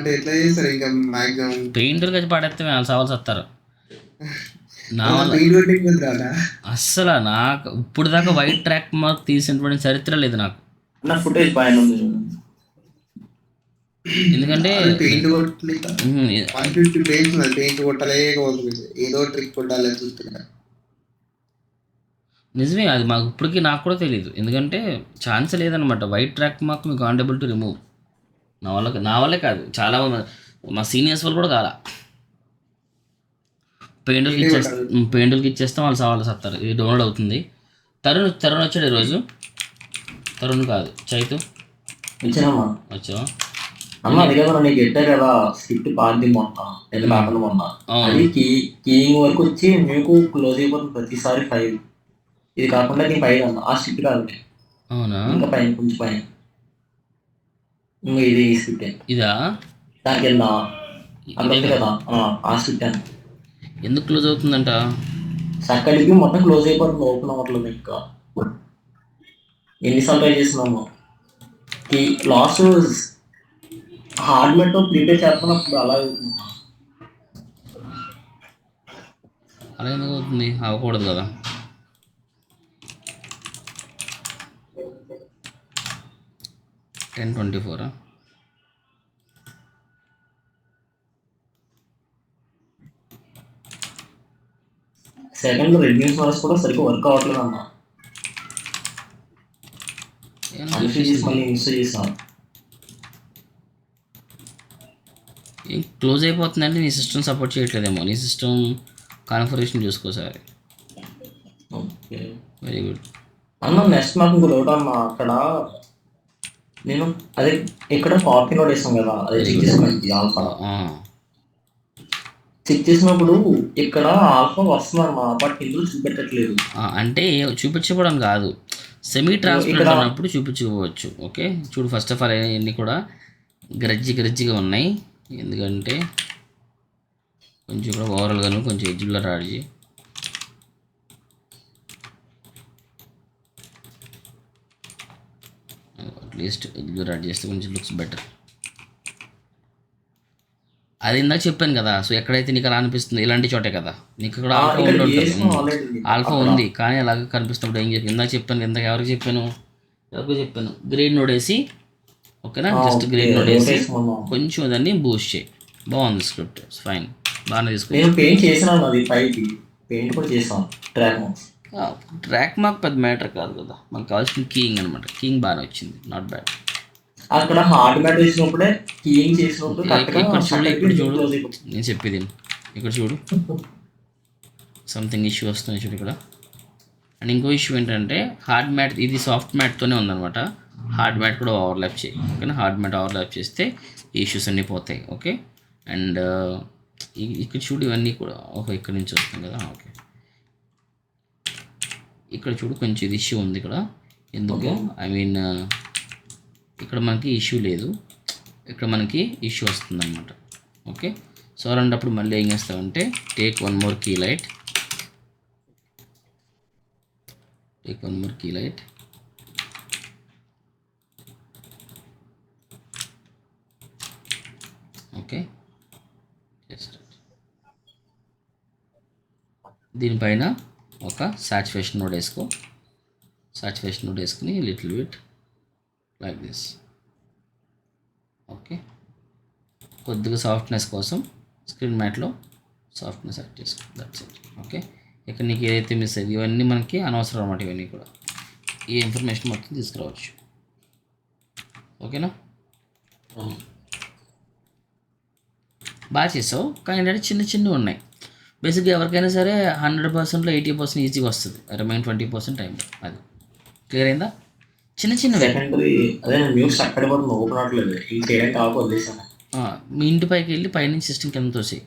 చేస్తారు ఇంకా మ్యాక్సిమం పెయింటర్ వచ్చి పడేస్తే వాళ్ళు సవాల్సి వస్తారు. అస్సలు నాకు ఇప్పుడు దాకా వైట్ ట్రాక్ మార్క్ తీసినటువంటి చరిత్ర లేదు నాకు. ఫుటేజ్ పైన ఉంది, ఎందుకంటే పెయింట్ ఏదో ట్రిక్ కొట్టాలని చూస్తున్నా. నిజమే, అది మాకు ఇప్పటికీ నాకు కూడా తెలియదు. ఎందుకంటే ఛాన్స్ లేదనమాట. వైట్ ట్రాక్ మార్క్ మీకు కాంటబుల్ టు రిమూవ్ నా వల్లే కాదు, చాలా మా సీనియర్స్ వాళ్ళు కూడా కాదా. పెయింటర్కి ఇచ్చేస్తాం, వాళ్ళు సవాళ్ళు వస్తారు. ఇది డౌన్లోడ్ అవుతుంది. తరుణ్ వచ్చాడు ఈరోజు. తరుణ్ కాదు, చైతు వచ్చావా? అన్న అదే కదా నీకు ఎట్టారు కదా స్క్రిప్ట్ పాడింది మొన్న అది కీయింగ్ వరకు వచ్చి మీకు క్లోజ్ అయిపోతుంది ప్రతిసారి 5. ఇది కాకుండా నీకు 5 అన్న ఆ స్క్రిప్ట్ కాదు. అవునా? ఇంకా పైన కొంచెం పైన ఇది స్క్రిప్ట్ ఇదా? దాని కింద అక్కడ ఇదే ఉంది కదా. కదా ఆ స్క్రిప్ట్ అని ఎందుకు క్లోజ్ అవుతుందంట? సక్కడికి మొత్తం క్లోజ్ అయిపోతుంది, ఓపెన్ అవ్వట్లేదు ఇంకా. ఎన్నిసార్లు ట్రై చేస్తున్నాము. లాస్ట్ హార్డ్వేర్ తో ప్రిపేర్ చేస్తున్నప్పుడు అలా అవుతుంది. అలా ఎందుకు అవుతుంది? అవ్వకూడదు కదా. Ten 24 second red news voice కూడా సరిగ్గా వర్క్ అవ్వట్లేదు అన్న. అన్ఇన్స్టాల్ చేసి మళ్ళీ ఇన్స్టాల్ చేసాను. ఏం క్లోజ్ అయిపోతుందంటే నీ సిస్టమ్ సపోర్ట్ చేయట్లేదేమో. నీ సిస్టమ్ కాన్ఫిగరేషన్ చూసుకోసారి. Okay very good. అన్న నెక్స్ట్ నాకు ఇంకో డౌట్ అన్న. అక్కడ నేను అదే ఇక్కడ కాపీ నోట్ వేసాం కదా, అదే చెక్ చేసుకోండి ఆల్ఫా. చెక్ చేసినప్పుడు ఇక్కడ ఆల్ఫా వస్తుంది అన్న, బట్ ఇందులో చూపెట్టట్లేదు. అంటే చూపించకపోవడం కాదు, సెమీ ట్రాన్స్పరెంట్ అన్నప్పుడు చూపించుకోవచ్చు. ఓకే చూడు, ఫస్ట్ ఆఫ్ ఆల్ ఇవన్నీ కూడా గ్రజ్జిగా ఉన్నాయి. ఎందుకంటే కొంచెం కూడా ఓవరాల్గాను కొంచెం ఎడ్జ్లో యాడ్ చేయి. అట్లీస్ట్ ఎడ్జ్లో యాడ్ చేస్తే కొంచెం లుక్స్ బెటర్. అది ఇందాక చెప్పాను కదా, సో ఎక్కడైతే నీకు అలా అనిపిస్తుంది ఇలాంటి చోటే కదా నీకు ఇక్కడ ఆల్ఫా ఉండి ఉంటుంది. ఆల్ఫా ఉంది కానీ అలాగే కనిపిస్తున్నప్పుడు ఏం చెప్పి ఇందాక చెప్పాను. ఇందాక ఎవరికి చెప్పాను గ్రీన్ నోడ్ వేసి, ఓకేనా, జస్ట్ గ్రీన్ నోడ్ వేసి కొంచెం దాన్ని బూస్ట్ చేయి. బాగుంది స్క్రిప్ట్, ఫైన్, బాగానే తీసుకుని. నేను పెయింట్ చేసినాను, అది పైకి పెయింట్ కూడా చేసాను. ట్రాక్ మాకు పెద్ద మ్యాటర్ కాదు కదా, మనకు కావాల్సిన కీయింగ్ అనమాట. కీయింగ్ బాగానే వచ్చింది, నాట్ బ్యాడ్. అక్కడ హార్డ్ మ్యాట్ వేసినప్పుడే కీయింగ్ చేసినప్పుడు ఇక్కడ చూడు నేను చెప్పేది ఇక్కడ చూడు, సంథింగ్ ఇష్యూ వస్తుంది చూడు ఇక్కడ. అండ్ ఇంకో ఇష్యూ ఏంటంటే హార్డ్ మ్యాట్, ఇది సాఫ్ట్ మ్యాట్తోనే ఉందన్నమాట. హార్డ్ మ్యాట్ కూడా ఓవర్లాప్ చేయి, ఓకేనా. హార్డ్ మ్యాట్ ఓవర్లాప్ చేస్తే ఈ ఇష్యూస్ అన్నీ పోతాయి, ఓకే. అండ్ ఇక్కడ చూడు ఇవన్నీ కూడా ఇక్కడ నుంచి వస్తుంది కదా, ఓకే. ఇక్కడ చూడు కొంచెం ఇది ఇష్యూ ఉంది ఇక్కడ. ఎందుకు ఐ మీన్ ఇక్కడ మనకి ఇష్యూ లేదు, ఇక్కడ మనకి ఇష్యూ వస్తుంది అనమాట, ఓకే. సో అలాంటప్పుడు మళ్ళీ ఏం చేస్తామంటే take one more key light, okay. దీనిపైన ఒక సాచురేషన్ నోడ్ వేసుకుని little bit like this, okay. కొద్దిగా సాఫ్ట్నెస్ కోసం స్క్రీన్ మ్యాట్లో సాఫ్ట్నెస్ యాడ్ చేసుకో, దట్స్ ఇట్, ఓకే. ఇక్కడ నీకు ఏదైతే మిస్ అయ్యింది ఇవన్నీ మనకి అనవసరం అన్నమాట. ఇవన్నీ కూడా ఈ ఇన్ఫర్మేషన్ మొత్తం తీసుకురావచ్చు, ఓకేనా. బాగా చేసావు, కానీ ఏంటంటే చిన్నవి ఉన్నాయి. బేసిక్గా ఎవరికైనా సరే 100%లో 80% ఈజీగా వస్తుంది, రిమైన్ 20% టైం. అది క్లియర్ అయిందా? చిన్న సెకండరీ అదే న్యూస్ అక్కడ పోతుంది, ఓపెన్ అవట్లేదు. ఇంకేంటి ఆఫ్ వదిలేసాను. మీ ఇంటి పైకి వెళ్ళి పైనుంచి సిస్టమ్ కింద తోసి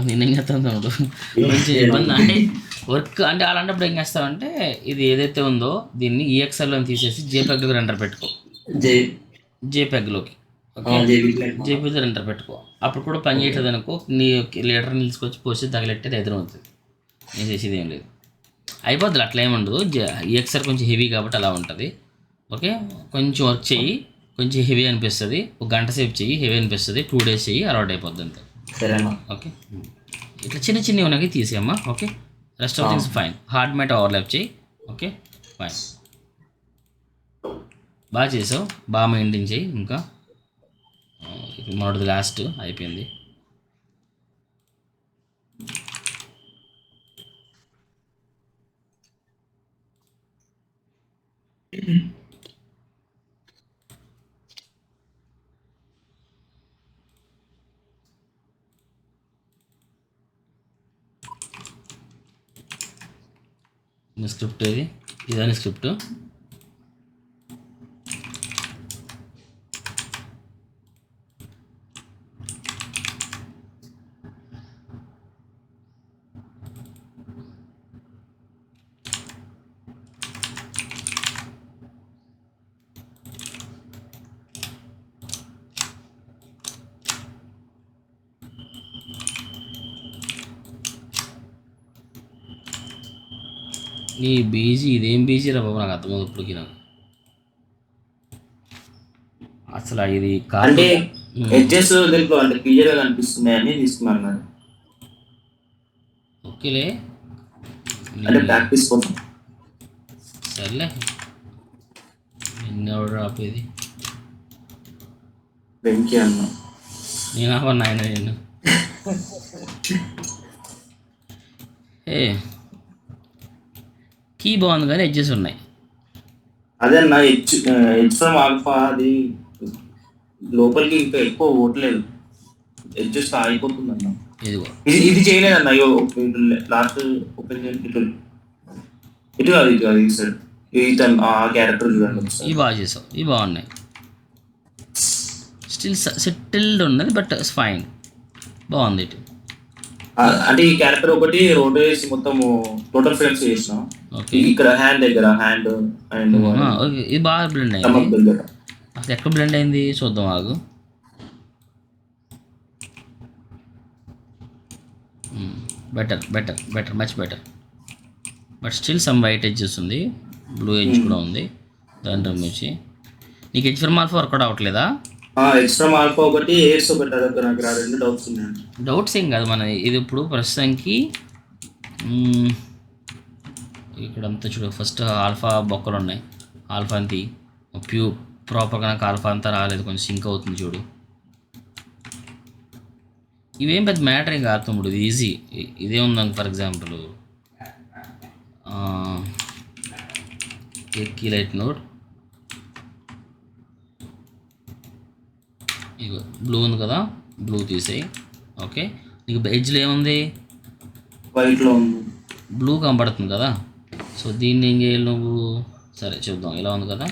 నిన్నంగా కొంచెం ఇబ్బంది అంటే వర్క్ అంటే అలాంటప్పుడు ఏం చేస్తామంటే ఇది ఏదైతే ఉందో దీన్ని ఈఎక్స్ఆర్లో తీసేసి జేపెగ్లో రెండర్ పెట్టుకో, జేపెగ్లోకి, ఓకే. జేపీలో రెండర్ పెట్టుకో, అప్పుడు కూడా పని చేయట్లేదు అనుకో, నీ లీటర్ నిలుచుకొచ్చి పోసి తగలెట్టేది ఎదురు అవుతుంది. నేను చేసేది ఏం లేదు, అయిపోద్ది, అట్లా ఏముండదు. ఈఎక్స్ఆర్ కొంచెం హెవీ కాబట్టి అలా ఉంటుంది, ఓకే. కొంచెం వర్క్ చెయ్యి, కొంచెం హెవీ అనిపిస్తుంది, ఒక గంట సేపు చెయ్యి, హెవీ అనిపిస్తుంది, 2 days చెయ్యి, అలవాటు అయిపోద్ది అంతే, సరేనా, ఓకే. ఇట్లా చిన్నవి ఉన్నాయి తీసేయమ్మా, okay. Rest of things fine. Hard matte overlap చెయ్యి, ఓకే, ఫైన్. బాగా చేసావు, బాగా మెయింటైన్ చెయ్యి. ఇంకా మొదటిది లాస్ట్ అయిపోయింది. స్క్రిప్ట్ ఇది, ఇదని స్క్రిప్ట్. నీ బీజీ ఇదేం బీజీ రా బాబు, నాకు అర్థమవుతుంది ఇప్పటికి నాకు. అసలు ఇది అంటే ఎడ్జెస్ దీంట్లో అంటే క్లియర్ గా కనిపిస్తున్నాయని తీసుకున్నాను నేను. ఓకేలే అంటే ప్రాక్టీస్ కోసం. సర్లే నిన్నెవడు ఆపేది, వెంకీ అన్న నేను ఆపన్నా ఆయన నేను. ఏ కీ బాగుంది కానీ ఎడ్జెస్ ఉన్నాయి. అదే అన్న హెచ్ ఫ్రమ్ ఆల్ఫా అది లోపలికి ఇంకా ఎక్కువ ఓట్లేదు, ఎడ్జెస్ ఆగిపోతుంది అన్న. ఇదిగో ఇది చేయలేదన్న. అయ్యో లాస్ట్ ఓపెన్ ఇటు కాదు ఈ సైడ్ ఇతను ఆ క్యారెక్టర్ చూడండి ఒకసారి. ఇవి బాగా చేసావు, ఇవి బాగున్నాయి. స్టిల్ సెటిల్డ్ ఉన్నది బట్ ఫైన్, బాగుంది ఇటు. అంటే ఈ క్యారెక్టర్ ఒకటి రోడ్ వేసి మొత్తం టోటల్ ఫ్రేమ్స్ చేసినాం. ఓకే ఇక్కడ హ్యాండ్ దగ్గర హ్యాండ్ అండ్ ఓకే ఇది బాగా బ్లెండ్ అయింది. స్టమక్ దగ్గర అసలు ఎక్కడ బ్లెండ్ అయింది చూద్దాం ఆగు. Better better better much better, but still some white edges ఉంది, బ్లూ ఎడ్జ్ కూడా ఉంది. దాంట్లో వచ్చి నీకు ఎడ్జ్ ఫ్రమ్ ఆల్ఫా వర్కౌట్ అవ్వట్లేదా? ఎక్స్ట్రా ఆల్ఫా ఒకటి ఎయిర్స్ ఒకటి అదొక నాకు రెండు డౌట్స్ ఉన్నాయి. డౌట్స్ ఏం కాదు, మన ఇది ఇప్పుడు ప్రస్తుతానికి ఇక్కడంతా చూడు. ఫస్ట్ ఆల్ఫా బొక్కలు ఉన్నాయి, ఆల్ఫా అంతి ప్రాపర్గా నాకు ఆల్ఫా అంతా రాలేదు, కొంచెం సింక్ అవుతుంది చూడు. ఇవేం పెద్ద మ్యాటర్ ఏం కాదు తమ్ముడు, ఇది ఈజీ. ఇదే ఉందాం ఫర్ ఎగ్జాంపుల్ కీలైట్ నోడ్, ఇగో బ్లూ ఉంది కదా, బ్లూ తీసేయి. ఓకే నీకు ఎడ్జ్లో ఏముంది, వైట్లో ఉంది, బ్లూ కనబడుతుంది కదా. సో దీన్ని ఏం చేయాలి నువ్వు, సరే చూద్దాం, ఇలా ఉంది కదా,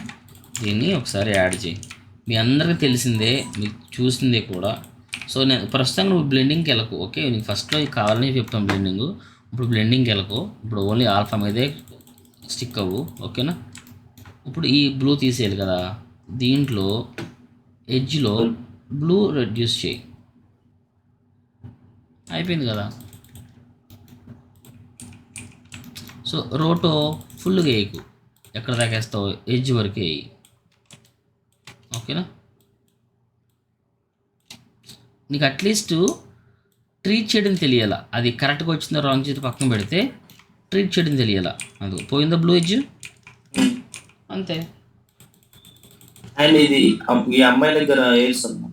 దీన్ని ఒకసారి యాడ్ చేయి. మీ అందరికీ తెలిసిందే, మీకు చూసిందే కూడా. సో నేను ప్రస్తుతం నువ్వు బ్లెండింగ్కి వెళ్ళకు. ఓకే నీకు ఫస్ట్లో కావాలని చెప్తాను బ్లెండింగ్, ఇప్పుడు బ్లెండింగ్కి వెళ్ళకు. ఇప్పుడు ఓన్లీ ఆల్ఫా మీదే స్టిక్ అవ్వు. ఓకేనా? ఇప్పుడు ఈ బ్లూ తీసేయాలి కదా, దీంట్లో ఎడ్జ్లో బ్లూ రెడ్యూస్ చేయి. అయిపోయింది కదా. సో రోటో ఫుల్గా వేయకు, ఎక్కడ దాకా వేస్తావు ఎడ్జ్ వరకు వేయి. ఓకేనా? నీకు అట్లీస్ట్ ట్రీట్ చేయడం తెలియాలా, అది కరెక్ట్గా వచ్చిందో రాంగ్ చేతి పక్కన పెడితే ట్రీట్ చేయడం తెలియాలా. అది పోయిందా బ్లూ ఎడ్జ్, అంతే. అండ్ ఇది ఈ అమ్మాయి దగ్గర ఎయిర్స్ అన్న.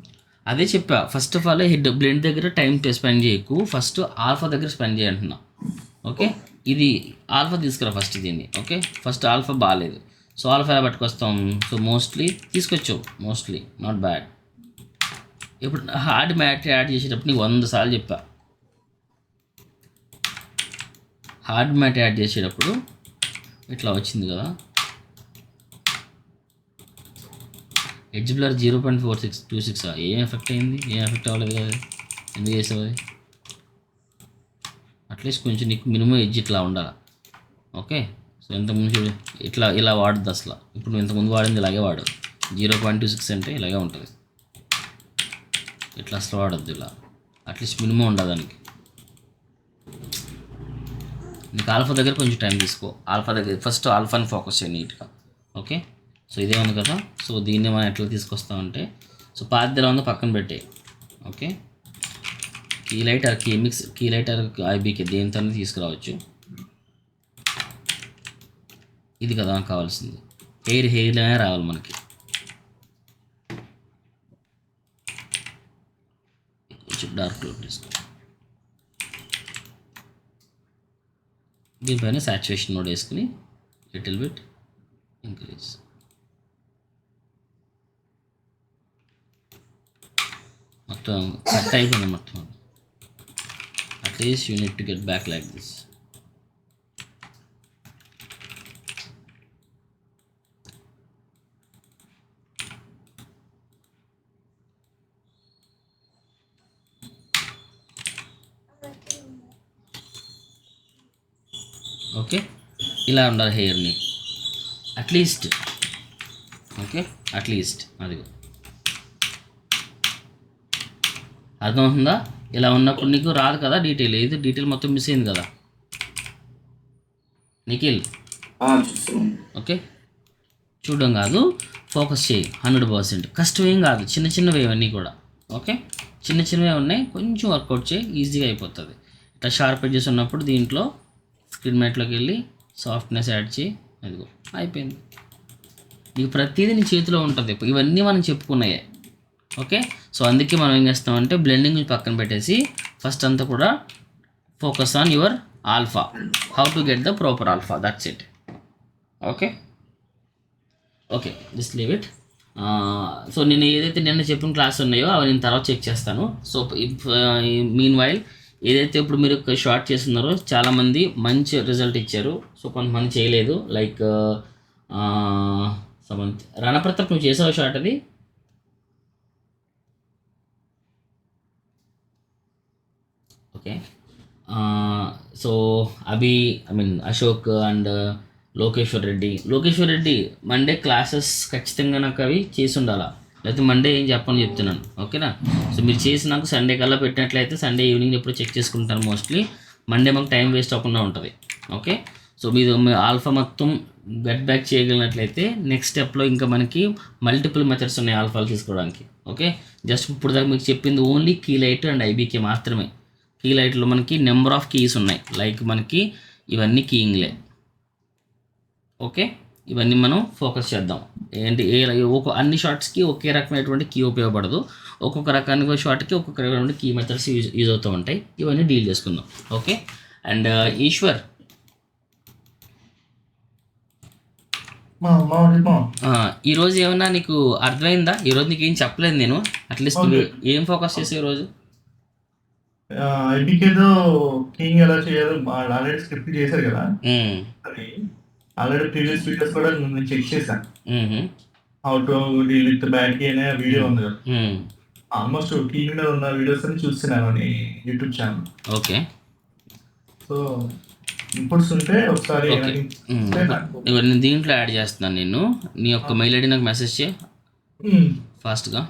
అదే చెప్పా, first of all head blend దగ్గర టైం స్పెండ్ చేయకు, ఫస్ట్ ఆల్ఫా దగ్గర స్పెండ్ చేయంటున్నా. ఓకే ఇది ఆల్ఫా తీసుకురా ఫస్ట్ దీన్ని. ఓకే ఫస్ట్ ఆల్ఫా బాగాలేదు, సో ఆల్ఫా ఎలా పట్టుకొస్తాం, సో మోస్ట్లీ తీసుకొచ్చావు, మోస్ట్లీ నాట్ బ్యాడ్. ఇప్పుడు హార్డ్ మ్యాట్ యాడ్ చేసేటప్పుడు నీకు 100 సార్లు చెప్పా, హార్డ్ మ్యాట్ యాడ్ చేసేటప్పుడు ఇట్లా వచ్చింది కదా, ఎడ్జ్ బ్లర్ 0.4626. ఏం ఎఫెక్ట్ అయింది, ఏం ఎఫెక్ట్ అవ్వలేదు కదా, ఎందుకు చేసావు అది? అట్లీస్ట్ కొంచెం నీకు మినిమం ఎడ్జ్ ఇట్లా ఉండాలి. ఓకే సో ఇంతకుముందు ఇట్లా ఇలా వాడద్దు అసలు. ఇప్పుడు నువ్వు ఇంతకుముందు వాడింది ఇలాగే వాడు, 0.26 అంటే ఇలాగే ఉంటుంది. ఇట్లా అసలు వాడద్దు, ఇలా అట్లీస్ట్ మినిమం ఉండదు దానికి. నీకు ఆల్ఫా దగ్గర కొంచెం టైం తీసుకో, ఆల్ఫా దగ్గర ఫస్ట్ ఆల్ఫాని ఫోకస్ చేయి నీట్గా. ఓకే సో ఇదే ఉంది కదా, సో దీన్ని మనం ఎట్లా తీసుకొస్తామంటే, సో పాద్దెలా ఉందో పక్కన పెట్టే. ఓకే కీలైట్ ఆర్ కేమిక్స్, కీలైట్ ఆర్ ఐబీకే దేనితో తీసుకురావచ్చు. ఇది కదా మనకు కావాల్సింది, హెయిర్లోనే రావాలి మనకి. కొంచెం డార్క్ కలర్ తీసుకో, దీనిపైన సాచురేషన్ మోడ్ వేసుకుని లిటిల్ బిట్ ఇంక్రీజ్. మొత్తం కట్ అయిపోయింది మొత్తం. At least you need to get back like this. Okay ఇలా ఉండాలి హెయిర్ని అట్లీస్ట్. ఓకే అట్లీస్ట్ అదిగో అర్థమవుతుందా? ఇలా ఉన్నప్పుడు నీకు రాదు కదా డీటెయిల్, ఏది డీటెయిల్ మొత్తం మిస్ అయింది కదా నిఖిల్. చూస్తున్నాను. ఓకే, చూడడం కాదు, ఫోకస్ చేయి 100%. కష్టమేం కాదు, చిన్న చిన్నవి ఇవన్నీ కూడా. ఓకే, చిన్న చిన్నవే ఉన్నాయి, కొంచెం వర్కౌట్ చేయి, ఈజీగా అయిపోతుంది. ఇట్లా షార్ప్ ఎడ్జెస్ ఉన్నప్పుడు దీంట్లో స్క్రీన్ మ్యాట్లోకి వెళ్ళి సాఫ్ట్నెస్ యాడ్ చేయి, అదిగో అయిపోయింది. నీకు ప్రతిదీ నీ చేతిలో ఉంటుంది. ఇవన్నీ మనం చెప్పుకున్నాయే. ఓకే, సో అందుకే మనం ఏం చేస్తామంటే బ్లెండింగ్ పక్కన పెట్టేసి ఫస్ట్ అంతా కూడా focus on your alpha, how to get the proper alpha, that's it. Okay okay, just leave it. So నేను ఏదైతే నిన్న చెప్పిన క్లాస్ ఉన్నాయో అవి నేను తర్వాత చెక్ చేస్తాను. సో మీన్ వైల్ ఏదైతే ఇప్పుడు మీరు షార్ట్ చేస్తున్నారో చాలామంది మంచి రిజల్ట్ ఇచ్చారు. సో కొంతమంది చేయలేదు. లైక్ సమంత్, రణప్రతాప్ నువ్వు చేసావు షార్ట్ అది? Okay, so Abhi, I mean Ashok and Lokeshwar Reddy Monday classes ఖచ్చితంగా నాకు అవి చేసి ఉండాలా, లేకపోతే మండే ఏం చెప్పని చెప్తున్నాను. ఓకేనా? సో మీరు చేసి నాకు సండే కల్లా పెట్టినట్లయితే సండే ఈవినింగ్ ఎప్పుడు చెక్ చేసుకుంటాను. మోస్ట్లీ మండే మాకు టైం వేస్ట్ అవ్వకుండా ఉంటుంది. ఓకే, సో మీరు ఆల్ఫా మొత్తం గెట్ బ్యాక్ చేయగలిగినట్లయితే నెక్స్ట్ స్టెప్లో ఇంకా మనకి మల్టిపుల్ మెథడ్స్ ఉన్నాయి ఆల్ఫాలు తీసుకోవడానికి. ఓకే, జస్ట్ ఇప్పుడు దాకా మీకు చెప్పింది ఓన్లీ కీ లైట్ అండ్ ఐబీకే మాత్రమే. కీ లైట్లో మనకి నెంబర్ ఆఫ్ కీస్ ఉన్నాయి. లైక్ మనకి ఇవన్నీ కీయింగ్లే. ఓకే, ఇవన్నీ మనం ఫోకస్ చేద్దాం. ఏంటి అన్ని షార్ట్స్కి ఒకే రకమైనటువంటి కీ ఉపయోగపడదు. ఒక్కొక్క రకానికి షార్ట్కి ఒక్కొక్క రకమైన కీ మెథడ్స్ యూజ్ అవుతూ ఉంటాయి. ఇవన్నీ డీల్ చేసుకుందాం. ఓకే, అండ్ ఈశ్వర్, ఈరోజు ఏమన్నా నీకు అర్థమైందా? ఈరోజు నీకు ఏం చెప్పలేదు నేను. అట్లీస్ట్ ఏం ఫోకస్ చేసావు ఈరోజు? ఐబీకేతో కింగ్ ఎలా చేయాలో ఆల్రెడీ స్క్రిప్ట్ చేశారు కదా, అది ఆల్రెడీ ప్రీవియస్ వీడియోస్ కూడా నేను చెక్ చేశాను. How to deal with bad key అనే వీడియో ఉంది కదా, ఆల్మోస్ట్ కింగ్ మీద ఉన్న వీడియోస్ అని చూస్తున్నాను అని YouTube channel. Okay, so inputs ఉంటే ఒకసారి ఇవన్నీ దీంట్లో యాడ్ చేస్తున్నాను. నేను నీ యొక్క మెయిల్ ఐడి నాకు మెసేజ్ చేయి ఫాస్ట్గా.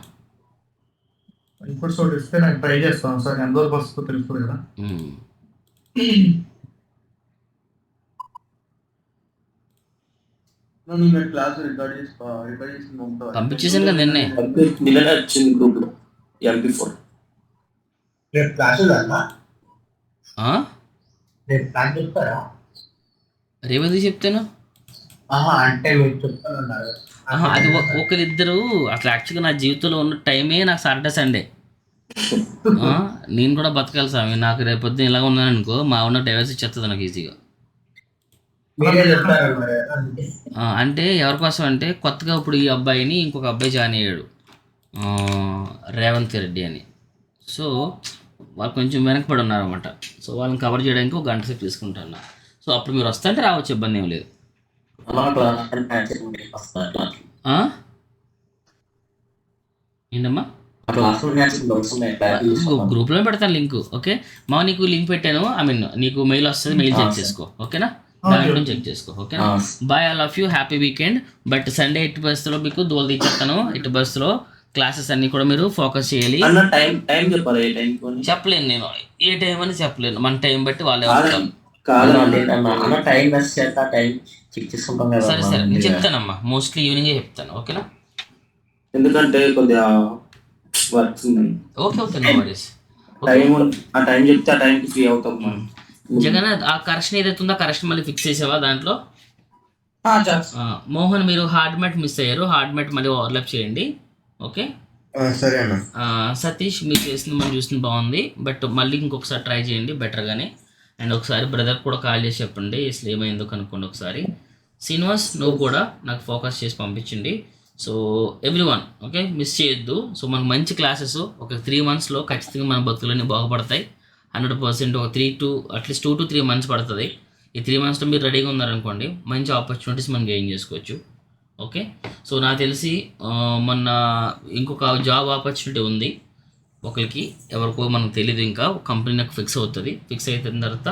ఇన్పుట్స్ ఒకటి ఇస్తే నేను ట్రై చేస్తాను సార్, ఎంతవరకు వస్తుందో తెలుస్తుంది కదా. క్లాస్ రికార్డ్ చేసి పంపించేసాను కదా నిన్నే. వచ్చింది గ్రూప్లో MP4. రేపు క్లాసెస్ అన్నా ఆ? రేపు ప్లాన్ చెప్తారా? రేవెందుకు చెప్తాను? అంటే మీరు చెప్తానన్నారు. అది ఒకరిద్దరు అసలు యాక్చువల్గా నా జీవితంలో ఉన్న టైమే నాకు సాటర్డే సండే. నేను కూడా బతకాలి స్వామి. నాకు రేపొద్దున ఇలాగ ఉన్నాను అనుకో, మా ఉన్న డైవర్స్ ఇచ్చేస్తుంది నాకు ఈజీగా. అంటే ఎవరి కోసం అంటే కొత్తగా ఇప్పుడు ఈ అబ్బాయిని ఇంకొక అబ్బాయి జాయిన్ అయ్యాడు, రేవంత్ రెడ్డి అని. సో వాళ్ళు కొంచెం వెనకబడి ఉన్నారన్నమాట. సో వాళ్ళని కవర్ చేయడానికి ఒక గంట సేపు తీసుకుంటాను. సో అప్పుడు మీరు వస్తా అంటే రావచ్చు, ఇబ్బంది ఏం లేదు. ఏంటమ్మా? గ్రూప్లో పెడతాను లింక్. ఓకే, మా నీకు లింక్ పెట్టాను. ఐ మీన్ నీకు మెయిల్ వస్తుంది, మెయిల్ చెక్ చేసుకో. ఓకేనా? దాంట్లో చెక్ చేసుకో. ఓకేనా? Bye, I love you, happy weekend. But Sunday ఎట్టి బస్సులో మీకు దోలు తీసేస్తాను. ఎట్టి బస్సులో క్లాసెస్ అన్ని కూడా మీరు ఫోకస్ చేయాలి. చెప్పలేను నేను ఏ టైం అని చెప్పలేను. మన టైం బట్టి వాళ్ళే వస్తారు. సరే సరే, నేను చెప్తానమ్మా. మోస్ట్లీ ఈవినింగే చెప్తాను. ఓకేనా? ఎందుకంటే కొద్దిగా వర్క్స్ ఉన్నాయి. Okay okay, no worries. ఆ టైం చెప్తే ఆ టైంకి ఫ్రీ అవుతాం. జగన్, ఆ కరెక్షన్ ఏదైతే ఉందో కరెక్షన్ మళ్ళీ ఫిక్స్ చేసావా దాంట్లో? మోహన్, మీరు హార్డ్ మ్యాట్ మిస్ అయ్యారు. హార్డ్ మ్యాట్ మళ్ళీ ఓవర్లాప్ చేయండి. ఓకే, సరే అన్న. సతీష్, మీరు చేసింది మనం చూసింది బాగుంది, బట్ మళ్ళీ ఇంకొకసారి ట్రై చేయండి బెటర్గానే. అండ్ ఒకసారి బ్రదర్ కూడా కాల్ చేసి చెప్పండి అసలు ఏమైందో కనుక్కోండి ఒకసారి. శ్రీనివాస్, నువ్వు కూడా నాకు ఫోకస్ చేసి పంపించండి. సో ఎవ్రీవన్, ఓకే, మిస్ చేయొద్దు. సో మనకు మంచి క్లాసెస్ ఒక 3 monthsలో ఖచ్చితంగా మన బతుకులన్నీ బాగుపడతాయి 100%. ఒక 3 to అట్లీస్ట్ 2 to 3 months పడుతుంది. ఈ 3 monthsలో మీరు రెడీగా ఉన్నారనుకోండి, మంచి ఆపర్చునిటీస్ మనం గెయిన్ చేసుకోవచ్చు. ఓకే, సో నాకు తెలిసి మొన్న ఇంకొక జాబ్ ఆపర్చునిటీ ఉంది ఒకరికి, ఎవరికో మనకు తెలీదు. ఇంకా కంపెనీ నాకు ఫిక్స్ అవుతుంది. ఫిక్స్ అయిన తర్వాత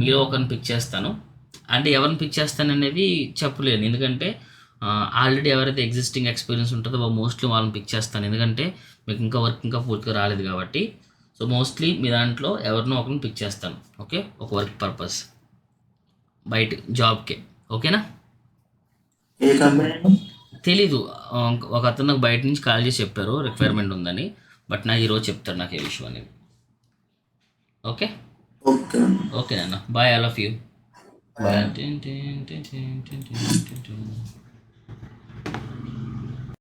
మీరు ఒకరిని పిక్ చేస్తాను. అంటే ఎవరిని పిక్ చేస్తాను అనేది చెప్పలేను, ఎందుకంటే ఆల్రెడీ ఎవరైతే ఎగ్జిస్టింగ్ ఎక్స్పీరియన్స్ ఉంటుందో మోస్ట్లీ వాళ్ళని పిక్ చేస్తాను. ఎందుకంటే మీకు ఇంకా వర్క్ ఇంకా పూర్తిగా రాలేదు కాబట్టి. సో మోస్ట్లీ మీ దాంట్లో ఎవరినో ఒకరిని పిక్ చేస్తాను. ఓకే, ఒక వర్క్ పర్పస్ బయట జాబ్కే. ఓకేనా? ఏ కంపెనీ? తెలీదు. ఒక అతను నాకు బయట నుంచి కాల్ చేసి చెప్పారు రిక్వైర్మెంట్ ఉందని. బట్ నాకు ఈరోజు చెప్తారు నాకు ఏ విషయం అనేది. Okay okay. ఓకే నాన్న, bye, I love you. Bye. Tin, tin, tin, tin, tin, tin, tin, tin.